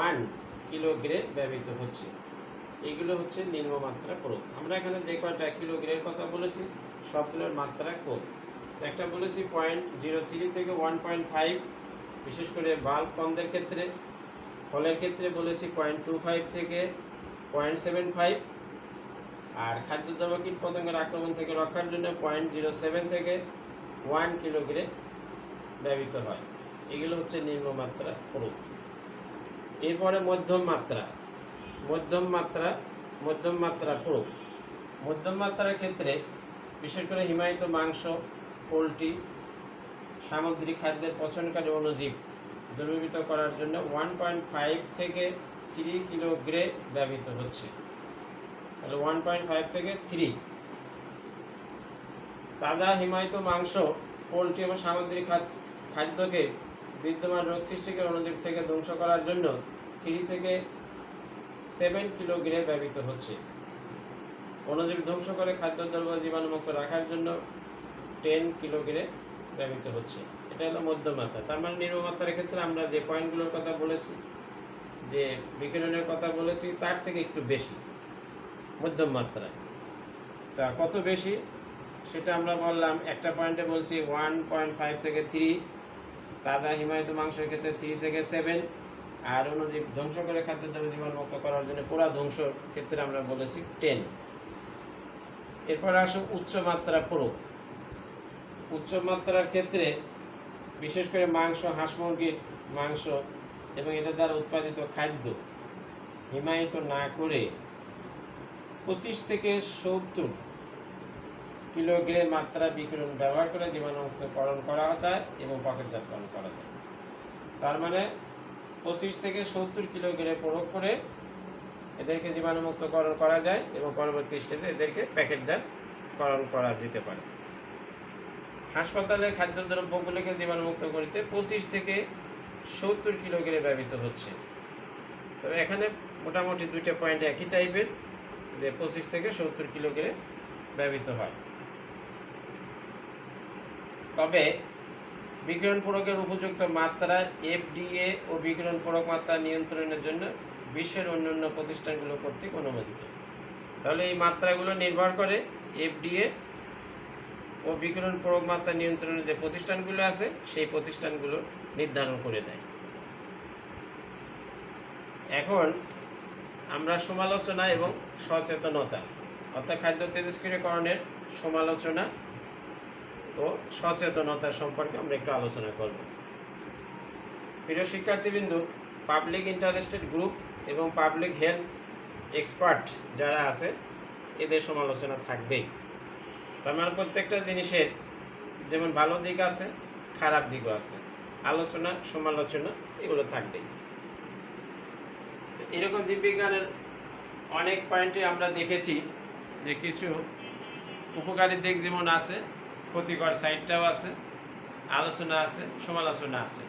1 কিলোগ্রাম ব্যবহৃত হচ্ছে। এগুলো হচ্ছে নিম্নমাত্রা প্রয়োগ। আমরা এখানে যে কয়টা কিলোগ্রামের কথা বলেছি সবগুলোর মাত্রা কম। একটা বলেছি 0.03 থেকে 1.5, বিশেষ করে বাল্ব কন্দের ক্ষেত্রে। ফলের ক্ষেত্রে বলেছি 0.25 থেকে 0.75, আর খাদ্যদ্রব্য কীটপতঙ্গের আক্রমণ থেকে রক্ষার জন্য 0.07 থেকে 1 কিলোগ্রাম ব্যবহৃত হয়। এগুলো হচ্ছে নিম্নমাত্রা প্রয়োগ। এরপরে মধ্যম মাত্রা প্রয়োগ। মধ্যম মাত্রার ক্ষেত্রে বিশেষ করে হিমায়িত মাংস, পোলট্রি, সামুদ্রিক খাদ্যের পচনকারী অণুজীব দ্রবীভূত করার জন্য 1.5 থেকে 3 কিলোগ্রাম ব্যবহৃত হচ্ছে। তাহলে 1.5 থেকে 3। তাজা হিমায়িত মাংস, পোলট্রি এবং সামুদ্রিক খাদ্যকে বিদ্যমান রোগ সৃষ্টিকারী অণুজীব থেকে ধ্বংস করার জন্য 3 থেকে 7 কিলোগ্রাম ব্যবহৃত হচ্ছে। অণুজীব ধ্বংস করে খাদ্যদ্রব্য জীবাণুমুক্ত রাখার জন্য 10 কিলোগ্রে ব্যবহৃত হচ্ছে। এটা হলো মধ্যমাত্রা। তার মানে নিম্নমাত্রার ক্ষেত্রে আমরা যে পয়েন্টগুলোর কথা বলেছি, যে বিকিরণের কথা বলেছি, তার থেকে একটু বেশি মধ্যম মাত্রায়। তা কত বেশি সেটা আমরা বললাম, একটা পয়েন্টে বলছি 1.5 থেকে 3, তাজা হিমায়িত মাংসের ক্ষেত্রে 3 থেকে 7, আর অণুজীব ধ্বংস করে খাদ্যদ্রব্য জীবাণুমুক্ত করার জন্য পুরা ধ্বংসর ক্ষেত্রে আমরা বলেছি 10। এরপর আসুন উচ্চ মাত্রা প্রয়োগ। উচ্চ মাত্রার ক্ষেত্রে বিশেষ করে মাংস, হাঁস মুরগির মাংস এবং এটা দ্বারা উৎপাদিত খাদ্য হিমায়িত না করে 25 থেকে 70 কিলোগ্রে মাত্রা বিকিরণ ব্যবহার করে জীবাণুমুক্তকরণ করা যায় এবং পকেটজাতকরণ করা যায়। তার মানে 25 থেকে 70 কিলোগ্রে প্রয়োগ করে এদেরকে জীবাণুমুক্তকরণ করা যায় এবং পরবর্তী স্টেজে এদেরকে প্যাকেটজাতকরণ করা যেতে পারে। হাসপাতালের খাদ্যদ্রব্যগুলিকে জীবাণুমুক্ত করতে 25 থেকে 70 কিলোগ্রে ব্যবহৃত হচ্ছে। তবে এখানে মোটামুটি দুইটা পয়েন্ট একই টাইপের, যে 25 থেকে 70 কিলোগ্রে ব্যবহৃত হয়। তবে বিকিরণ প্রয়োগের উপযুক্ত মাত্রা FDA ও বিকিরণ প্রয়োগ মাত্রা নিয়ন্ত্রণের জন্য বিশ্বের অন্যান্য প্রতিষ্ঠানগুলো কর্তৃক অনুমোদিত। তাহলে এই মাত্রাগুলো নির্ভর করে FDA ও বিকিরণ প্রয়োগ মাত্রা নিয়ন্ত্রণের যে প্রতিষ্ঠানগুলো আছে সেই প্রতিষ্ঠানগুলো নির্ধারণ করে দেয়। এখন আমরা সমালোচনা এবং সচেতনতা, অর্থাৎ খাদ্য তেজস্ক্রিয়করণের সমালোচনা ও সচেতনতা সম্পর্কে আমরা একটু আলোচনা করব। প্রিয় শিক্ষার্থীবৃন্দ, পাবলিক ইন্টারেস্টেড গ্রুপ এবং পাবলিক হেলথ এক্সপার্ট যারা আছে এদের সমালোচনা থাকবেই। তার মানে প্রত্যেকটা জিনিসের যেমন ভালো দিক আছে, খারাপ দিকও আছে, আলোচনা সমালোচনা এগুলো থাকবেই। এরকম জীববিজ্ঞানের অনেক পয়েন্টে আমরা দেখেছি যে কিছু উপকারী দিক যেমন আছে, ক্ষতিকর সাইডটাও আছে, আলোচনা আছে, সমালোচনা আছে।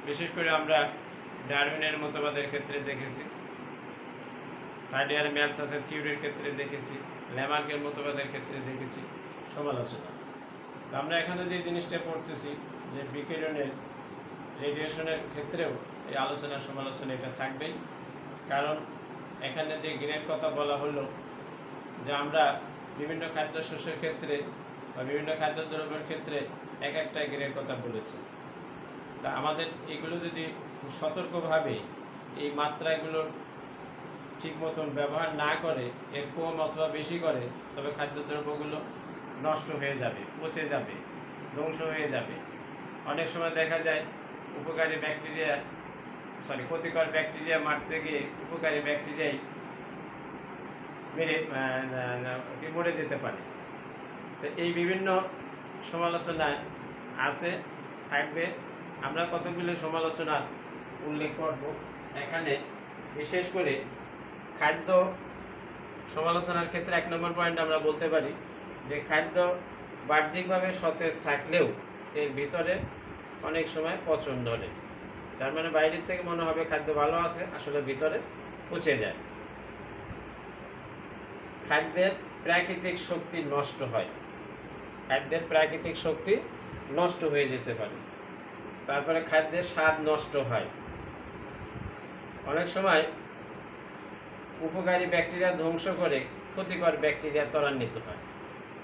বিশেষ করে আমরা ডারউইনের মতবাদের ক্ষেত্রে দেখেছি, থার্ড ইয়ার ম্যালথাসের থিওরির ক্ষেত্রে দেখেছি, ল্যামার্কের মতবাদের ক্ষেত্রে দেখেছি সমালোচনা। তো আমরা এখানে যে জিনিসটা পড়তেছি যে বিকিরণের রেডিয়েশনের ক্ষেত্রেও এই আলোচনা সমালোচনা এটা থাকবেই। কারণ এখানে যে গ্রেড কথা বলা হলো, যে আমরা বিভিন্ন খাদ্যশস্যের ক্ষেত্রে বা বিভিন্ন খাদ্যদ্রব্যের ক্ষেত্রে এক একটা গ্রেড কথা বলেছি। তা আমাদের এগুলো যদি সতর্কভাবে এই মাত্রাগুলোর ঠিক মতন ব্যবহার না করে, এর কম অথবা বেশি করে, তবে খাদ্যদ্রব্যগুলো নষ্ট হয়ে যাবে, পচে যাবে, ধ্বংস হয়ে যাবে। অনেক সময় দেখা যায় উপকারী ব্যাকটেরিয়া ক্ষতিকর ব্যাকটেরিয়া মারতে গিয়ে উপকারী ব্যাকটেরিয়াই মরে যেতে পারে। তো এই বিভিন্ন সমালোচনা আছে, থাকবে। আমরা কতগুলো সমালোচনার উল্লেখ করব এখানে। বিশেষ করে খাদ্য সমালোচনার ক্ষেত্রে 1 নম্বর পয়েন্ট আমরা বলতে পারি যে খাদ্য বাহ্যিকভাবে সতেজ থাকলেও এর ভিতরে অনেক সময় পচন ধরে। তার মানে বাইরের থেকে মনে হবে খাদ্য ভালো আছে, আসলে ভিতরে পচে যায়। খাদ্যের প্রাকৃতিক শক্তি নষ্ট হয়, খাদ্যের প্রাকৃতিক শক্তি নষ্ট হয়ে যেতে পারে। তারপরে খাদ্যের স্বাদ নষ্ট হয়। অনেক সময় উপকারী ব্যাকটেরিয়া ধ্বংস করে ক্ষতিকর ব্যাকটেরিয়া ত্বরান্বিত হয়।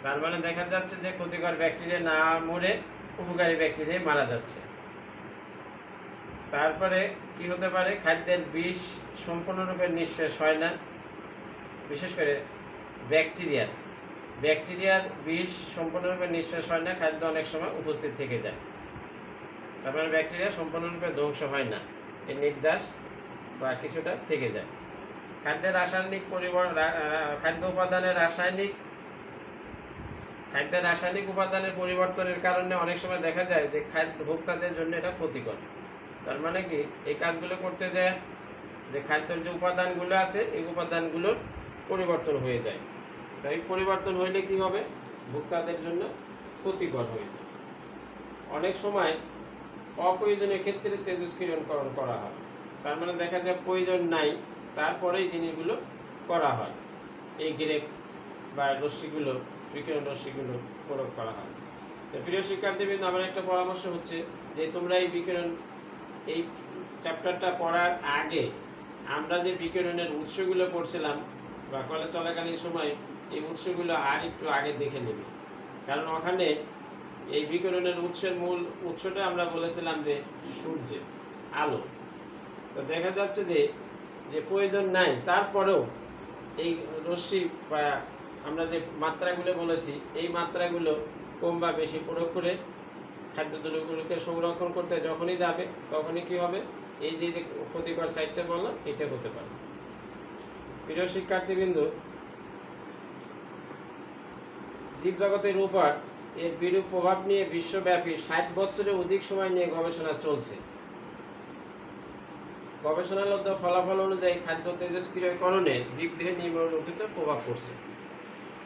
তার মানে দেখা যাচ্ছে যে ক্ষতিকর ব্যাকটেরিয়া না মরে উপকারী ব্যাকটেরিয়া মারা যাচ্ছে। তারপরে কি হতে পারে, খাদ্যের বিষ সম্পূর্ণরূপে নিঃশেষ হয় না। বিশেষ করে ব্যাকটেরিয়ার বিষ সম্পূর্ণরূপে নিঃশেষ হয় না, খাদ্য অনেক সময় উপস্থিত থেকে যায়। তার মানে ব্যাকটেরিয়া সম্পূর্ণরূপে ধ্বংস হয় না, এর নির্যাস বা কিছুটা থেকে যায়। খাদ্যের রাসায়নিক খাদ্য উপাদানের রাসায়নিক উপাদানের পরিবর্তনের কারণে অনেক সময় দেখা যায় যে খাদ্য ভোক্তাদের জন্য এটা ক্ষতিকর। তার মানে কি, এই কাজগুলো করতে যায় যে খাদ্যের যে উপাদানগুলো আছে এই উপাদানগুলোর পরিবর্তন হয়ে যায়। তাই পরিবর্তন হইলে কি হবে, ভোক্তাদের জন্য ক্ষতিকর হয়ে যায়। অনেক সময় অপ্রয়োজনীয় ক্ষেত্রে তেজস্ক্রিয়ণকরণ করা হয়। তার মানে দেখা যায় প্রয়োজন নাই, তারপরেই জিনিসগুলো করা হয়। এই গ্রেড বা রশ্মিগুলো, বিকিরণ রশ্মিগুলো প্রয়োগ করা হয়। তো প্রিয় শিক্ষার্থীবৃন্দ, আমার একটা পরামর্শ হচ্ছে যে তোমরা এই চ্যাপ্টারটা পড়ার আগে আমরা যে বিকিরণের উৎসগুলো পড়ছিলাম বা কলেজ চলাকালীন সময় এই উৎসগুলো আর একটু আগে দেখে নেবে। কারণ ওখানে এই বিকিরণের মূল উৎসটা আমরা বলেছিলাম যে সূর্যের আলো। তো দেখা যাচ্ছে যে প্রয়োজন নাই, তারপরেও এই রশ্মি বা আমরা যে মাত্রাগুলো বলেছি এই মাত্রাগুলো কম বা বেশি প্রয়োগ করে খাদ্যদ্রব্যগুলোকে সংরক্ষণ করতে যখনই যাবে তখনই কি হবে, এই যে ক্ষতিকর সাইডটা বললাম এটা হতে পারে। প্রিয় শিক্ষার্থীবৃন্দ, জীবজগতের উপর এর বিরূপ প্রভাব নিয়ে বিশ্বব্যাপী 60 বছরের অধিক সময় নিয়ে গবেষণা চলছে। গবেষণালব্ধ ফলাফল অনুযায়ী খাদ্য তেজস্ক্রিয়করণে জীবদেহে নিম্নলিখিত প্রভাব পড়ছে।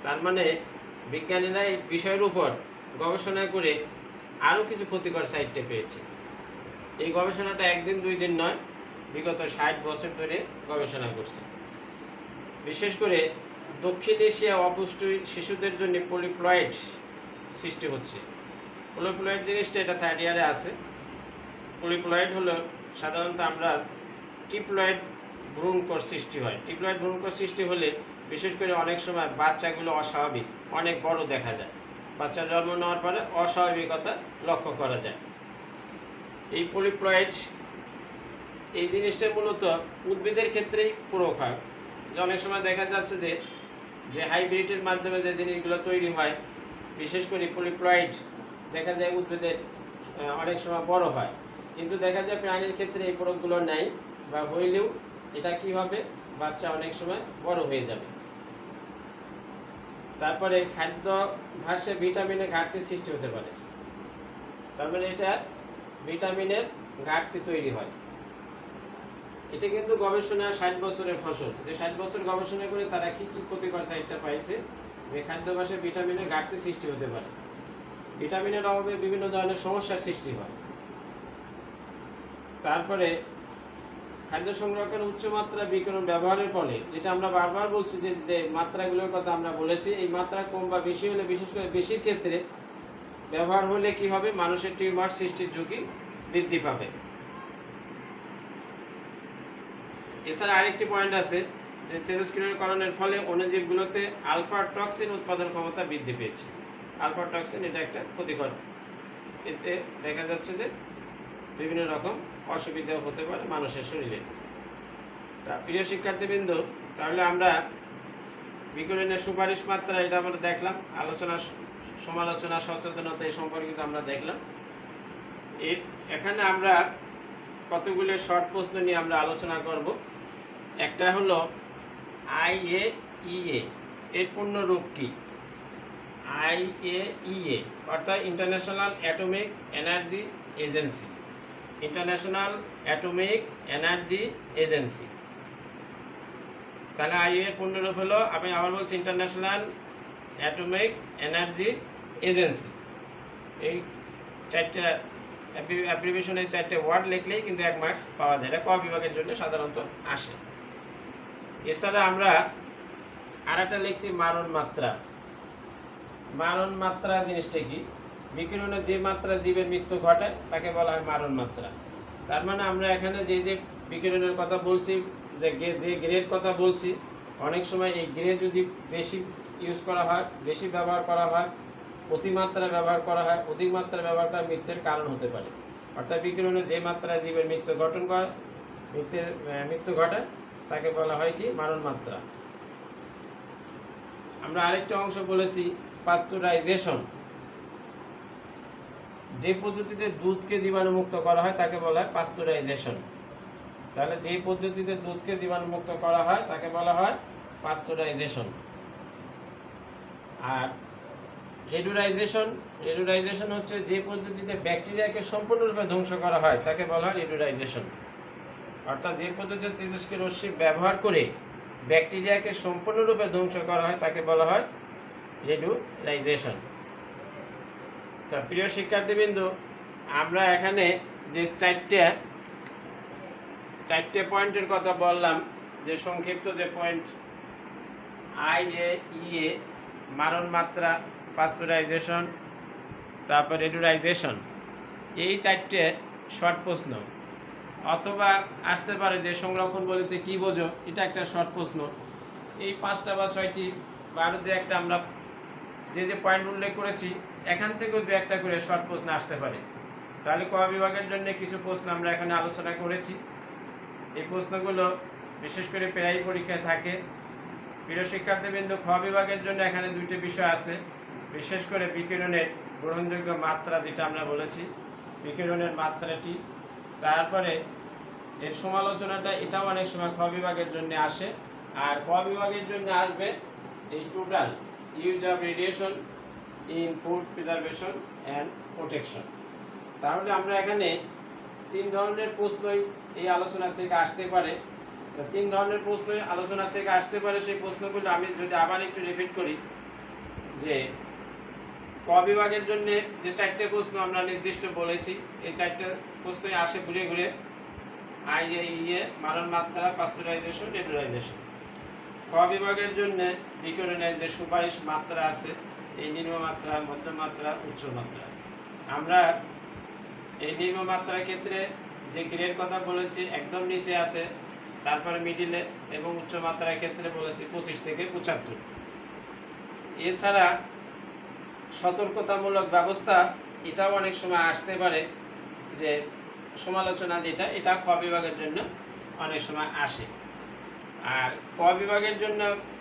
তার মানে বিজ্ঞানীরা এই বিষয়ের উপর গবেষণা করে আরও কিছু ক্ষতিকর সাইডটা পেয়েছে। এই গবেষণাটা একদিন দুই দিন নয়, বিগত 60 বছর ধরে গবেষণা করছে। বিশেষ করে দক্ষিণ এশিয়া অপুষ্টি শিশুদের জন্য পলিপ্লয়েড সৃষ্টি হচ্ছে। পলিপ্লয়েড জিনিসটা এটা থার্ড ইয়ারে আছে। পলিপ্লয়েড হলো সাধারণত আমরা ট্রিপ্লয়েড ভ্রূণকোষ সৃষ্টি হয়। ট্রিপ্লয়েড ভ্রূণকোষ সৃষ্টি হলে বিশেষ করে অনেক সময় বাচ্চাগুলো অস্বাভাবিক, অনেক বড় দেখা যায়। বাচ্চা জন্ম নেওয়ার পরে অস্বাভাবিকতা লক্ষ্য করা যায়। এই পলিপ্লয়েড এই জিনিসটা মূলত উদ্ভিদের ক্ষেত্রেই প্রয়োগ হয়। অনেক সময় দেখা যাচ্ছে যে হাইব্রিডের মাধ্যমে যে জিনিসগুলো তৈরি হয়, বিশেষ করে পলিপ্লয়েড দেখা যায় উদ্ভিদের অনেক সময় বড় হয়, কিন্তু দেখা যায় প্রাণীর ক্ষেত্রে এই প্রয়োগগুলো নাই, বা হইলেও এটা কি হবে, বাচ্চা অনেক সময় বড় হয়ে যাবে। তারপরে খাদ্যাভ্যাসে ভিটামিনের ঘাটতি সৃষ্টি হতে পারে। তার মানে এটা ভিটামিনের ঘাটতি তৈরি হয়। এটা কিন্তু গবেষণা 60 বছরের ফসল। যে 60 বছর গবেষণা করে তারা কি কি ক্ষতিকর সাইডটা পাইছে, যে খাদ্যাভ্যাসে ভিটামিনের ঘাটতি সৃষ্টি হতে পারে। ভিটামিনের অভাবে বিভিন্ন ধরনের সমস্যার সৃষ্টি হয়। তারপরে খাদ্য সংরক্ষণ উচ্চমাত্রা বিকিরণ ব্যবহারের ফলে, যেটা আমরা বারবার বলছি যে মাত্রাগুলোর কথা আমরা বলেছি, এই মাত্রা কম বা বেশি হলে, বিশেষ করে বেশির ক্ষেত্রে ব্যবহার হলে কি হবে, মানুষের টিউমার সৃষ্টির ঝুঁকি বৃদ্ধি পাবে। এছাড়া আরেকটি পয়েন্ট আছে যে তেজস্ক্রিয়করণের ফলে অণুজীবগুলোতে আলফা টক্সিন উৎপাদন ক্ষমতা বৃদ্ধি পেয়েছে। আলফা টক্সিন এটা একটা ক্ষতিকর। এতে দেখা যাচ্ছে যে বিভিন্ন রকম অসুবিধা হতে পারে মানুষের শরীরে। তা প্রিয় শিক্ষার্থীবৃন্দ, তাহলে আমরা বিকিরণের সুপারিশ মাত্রা এটা আমরা দেখলাম, আলোচনা সমালোচনা সচেতনতা এই সম্পর্কিত আমরা দেখলাম। এখানে আমরা কতগুলো শর্ট প্রশ্ন নিয়ে আমরা আলোচনা করব। একটা হলো IAEA এর পূর্ণ রূপ কি? IAEA অর্থাৎ international atomic energy agency. International atomic energy agency. তাহলে IAEA এর পূর্ণ রূপ হলো, আমি আবার বলছি, ইন্টারন্যাশনাল অ্যাটমিক এনার্জি এজেন্সি। এই চারটা অ্যাব্রিভিয়েশন, এই চারটে ওয়ার্ড লিখলেই কিন্তু 1 মার্কস পাওয়া যায়। এটা ক বিভাগের জন্য সাধারণত আসে। এছাড়া আমরা আর একটা লিখছি মারণ মাত্রা। মারণ মাত্রা জিনিসটা কি? বিকিরণে যে মাত্রা জীবের মৃত্যু ঘটায় তাকে বলা হয় মারণ মাত্রা। তার মানে আমরা এখানে যে বিকিরণের কথা বলছি, যে গ্রেড কথা বলছি, অনেক সময় এই গ্রেড যদি বেশি ইউজ করা হয়, বেশি ব্যবহার করা হয়, অতিমাত্রা ব্যবহার করা হয়, অধিক মাত্রা ব্যবহার করা মৃত্যুর কারণ হতে পারে। অর্থাৎ বিকিরণে যে মাত্রায় জীবের মৃত্যু ঘটায় তাকে বলা হয় কি? মারণ মাত্রা। আমরা আরেকটা অংশ বলেছি পাস্তুরাইজেশন। যে পদ্ধতিতে দুধকে জীবাণুমুক্ত করা হয় তাকে বলা হয় পাস্তুরাইজেশন। তাহলে যে পদ্ধতিতে দুধকে জীবাণুমুক্ত করা হয় তাকে বলা হয় পাস্তুরাইজেশন। আর রেডুরাইজেশন হচ্ছে যে পদ্ধতিতে ব্যাকটেরিয়াকে সম্পূর্ণরূপে ধ্বংস করা হয় তাকে বলা হয় রেডুরাইজেশন। অর্থাৎ যে পদ্ধতিতে তেজস্ক্রিয় রশ্মি ব্যবহার করে ব্যাকটেরিয়াকে সম্পূর্ণরূপে ধ্বংস করা হয় তাকে বলা হয় রেডুরাইজেশন। তা প্রিয় শিক্ষার্থীবৃন্দ, আমরা এখানে যে চারটে পয়েন্টের কথা বললাম, যে সংক্ষিপ্ত যে পয়েন্ট IAEA মারণ মাত্রা, পাস্তুরাইজেশন, তারপর রেডুরাইজেশন, এই 4টে শর্ট প্রশ্ন। অথবা আসতে পারে যে সংরক্ষণ বলতে কী বোঝো, এটা একটা শর্ট প্রশ্ন। এই 5টা বা 6টি বা আরও দু একটা আমরা যে পয়েন্ট উল্লেখ করেছি এখান থেকেও দু একটা করে শর্ট প্রশ্ন আসতে পারে। তাহলে ক বিভাগের জন্য কিছু প্রশ্ন আমরা এখানে আলোচনা করেছি। এই প্রশ্নগুলো বিশেষ করে প্রায়ই পরীক্ষায় থাকে। প্রিয় শিক্ষার্থীবৃন্দ, খ বিভাগের জন্য এখানে 2টি বিষয় আছে। বিশেষ করে বিকিরণের গ্রহণযোগ্য মাত্রা, যেটা আমরা বলেছি বিকিরণের মাত্রাটি, তারপরে এর সমালোচনাটা, এটাও অনেক সময় খ বিভাগের জন্য আসে। আর ক বিভাগের জন্য আসবে এই total use of radiation in food preservation and protection. তাহলে আমরা এখানে 3 ধরনের প্রশ্নই এই আলোচনা থেকে আসতে পারে। তো 3 ধরনের প্রশ্নই আলোচনা থেকে আসতে পারে। সেই প্রশ্নগুলো আমি যদি আবার একটু রিপিট করি, যে ক বিভাগের জন্য যে 4টে প্রশ্ন আমরা নির্দিষ্ট বলেছি, এই 4টে প্রশ্নই আসে ঘুরে ঘুরে আইএ, মারণ মাত্রা, পাস্তুরাইজেশন, রেডুরাইজেশন। খ বিভাগের জন্য বিকিরণের যে সুপারিশ মাত্রা আছে, এই নিম্নমাত্রা, মধ্যমাত্রা, উচ্চ মাত্রা। আমরা এই নিম্নমাত্রার ক্ষেত্রে যে গ্রেড কথা বলেছি একদম নিচে আছে, তারপরে মিডিলে, এবং উচ্চ মাত্রার ক্ষেত্রে বলেছি 25 থেকে 75। এছাড়া সতর্কতামূলক ব্যবস্থা, এটাও অনেক সময় আসতে পারে, যে সমালোচনা যেটা, এটা ক বিভাগের জন্য অনেক সময় আসে। আর ক বিভাগের জন্য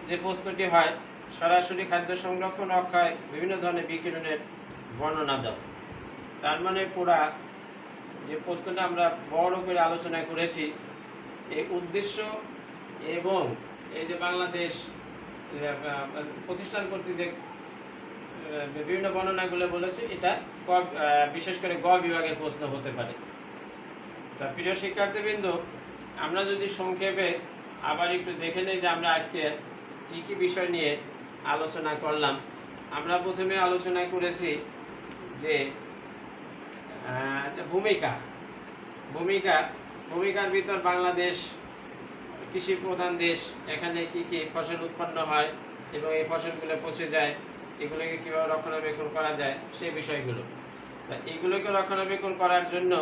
যে প্রশ্নটি হয়, সরাসরি খাদ্য সংরক্ষণ রক্ষায় বিভিন্ন ধরনের বিকিরণের বর্ণনা দাও। তার মানে পুরা যে প্রশ্নটা আমরা বড় করে আলোচনা করেছি, এই উদ্দেশ্য এবং এই যে বাংলাদেশ প্রতিষ্ঠান কর্তৃক যে বিভিন্ন বর্ণনাগুলো বলেছে, এটা বিশেষ করে গ বিভাগের প্রশ্ন হতে পারে। তা প্রিয় শিক্ষার্থীবৃন্দ, আমরা যদি সংক্ষেপে আবার একটু দেখে নিই যে আমরা আজকে কি কি বিষয় নিয়ে আলোচনা করলাম। আমরা প্রথমে আলোচনা করেছি যে ভূমিকার ভিতর বাংলাদেশ কৃষি প্রধান দেশ, এখানে কি কি ফসল উৎপন্ন হয় এবং এই ফসলগুলো পচে যায়, এগুলোকে কীভাবে রক্ষণাবেক্ষণ করা যায়, সেই বিষয়গুলো। তা এগুলোকে রক্ষণাবেক্ষণ করার জন্য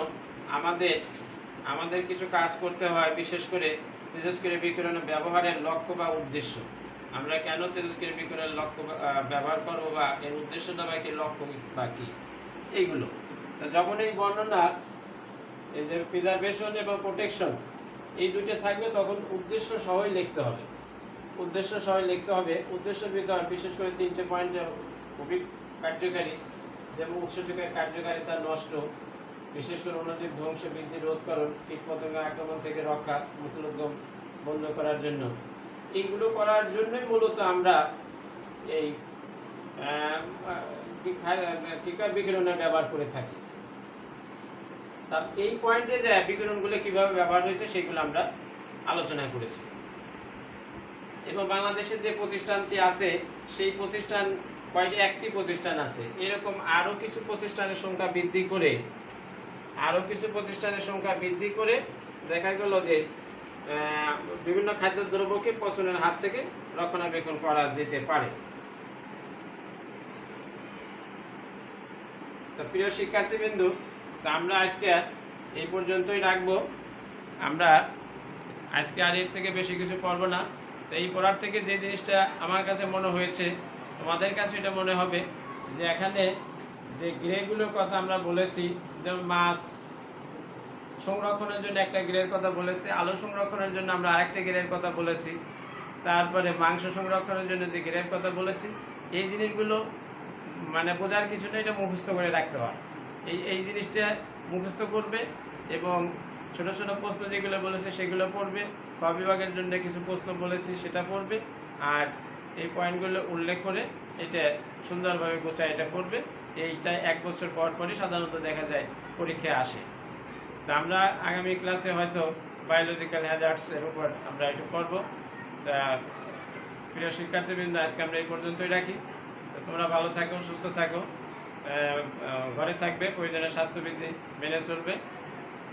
আমাদের কিছু কাজ করতে হয়। বিশেষ করে তেজস্ক্রিয় বিকিরণ ব্যবহারের লক্ষ্য বা উদ্দেশ্য, আমরা কেন তেজস্ক্রিয় বিকিরণের লক্ষ্য ব্যবহার করবো, বা এর উদ্দেশ্যটা বা কি, লক্ষ্য বা কি, এইগুলো। তা যখন এই বর্ণনা, এই যে প্রিজারভেশন এবং প্রোটেকশন, এই দুইটা থাকবে, তখন উদ্দেশ্য সহই লিখতে হবে। উদ্দেশ্যের ভিতর বিশেষ করে 3টে পয়েন্ট খুবই কার্যকারী, যেমন উৎসেচকের কার্যকারিতা নষ্ট, বিশেষ করে অণুজীব ধ্বংস বৃদ্ধি রোধকরণ, কীটপতঙ্গের আক্রমণ থেকে রক্ষা, মুখোদ্গম বন্ধ করার জন্য। এইগুলো করার জন্যই মূলত আমরা এই বিকিরণের ব্যবহার করে থাকি। তা এই পয়েন্টে যে বিকিরণগুলো কিভাবে ব্যবহার হয়েছে সেগুলো আমরা আলোচনা করেছি। এবং বাংলাদেশের যে প্রতিষ্ঠানটি আছে, সেই প্রতিষ্ঠান একটি প্রতিষ্ঠান আছে, এরকম আরও কিছু প্রতিষ্ঠানের সংখ্যা বৃদ্ধি করে দেখা গেল যে বিভিন্ন খাদ্যদ্রব্যকে পচনের হাত থেকে রক্ষণাবেক্ষণ করা যেতে পারে। তো প্রিয় শিক্ষার্থীবৃন্দ, তা আমরা আজকে এই পর্যন্তই রাখবো। আমরা আজকে আর এর থেকে বেশি কিছু পড়বো না। তো এই পড়ার থেকে যে জিনিসটা আমার কাছে মনে হয়েছে, তোমাদের কাছে এটা মনে হবে যে এখানে যে গ্রেগুলোর কথা আমরা বলেছি, যেমন মাছ সংরক্ষণের জন্য একটা গ্রের কথা বলেছি, আলু সংরক্ষণের জন্য আমরা আরেকটা গ্রের কথা বলেছি, তারপরে মাংস সংরক্ষণের জন্য যে গ্রের কথা বলেছি, এই জিনিসগুলো মানে বোঝার কিছু নেই, এটা মুখস্থ করে রাখতে হয়। এই জিনিসটা মুখস্থ করবে এবং ছোট ছোট প্রশ্ন যেগুলো বলেছে সেগুলো পড়বে। ক বিভাগের জন্য কিছু প্রশ্ন বলেছি সেটা পড়বে, আর এই পয়েন্টগুলো উল্লেখ করে এটা সুন্দরভাবে গোছায় এটা পড়বে। এইটা 1 বছর পর পরই সাধারণত দেখা যায় পরীক্ষায় আসে। তা আমরা আগামী ক্লাসে হয়তো বায়োলজিক্যাল হ্যাজার্ডসের উপর আমরা একটু পড়ব। তা প্রিয় শিক্ষার্থীবৃন্দ, আজকে আমরা এই পর্যন্তই রাখি। তো তোমরা ভালো থাকো, সুস্থ থাকো, ঘরে থাকবে, প্রয়োজনীয় স্বাস্থ্যবিধি মেনে চলবে।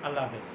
আল্লাহ হাফেজ।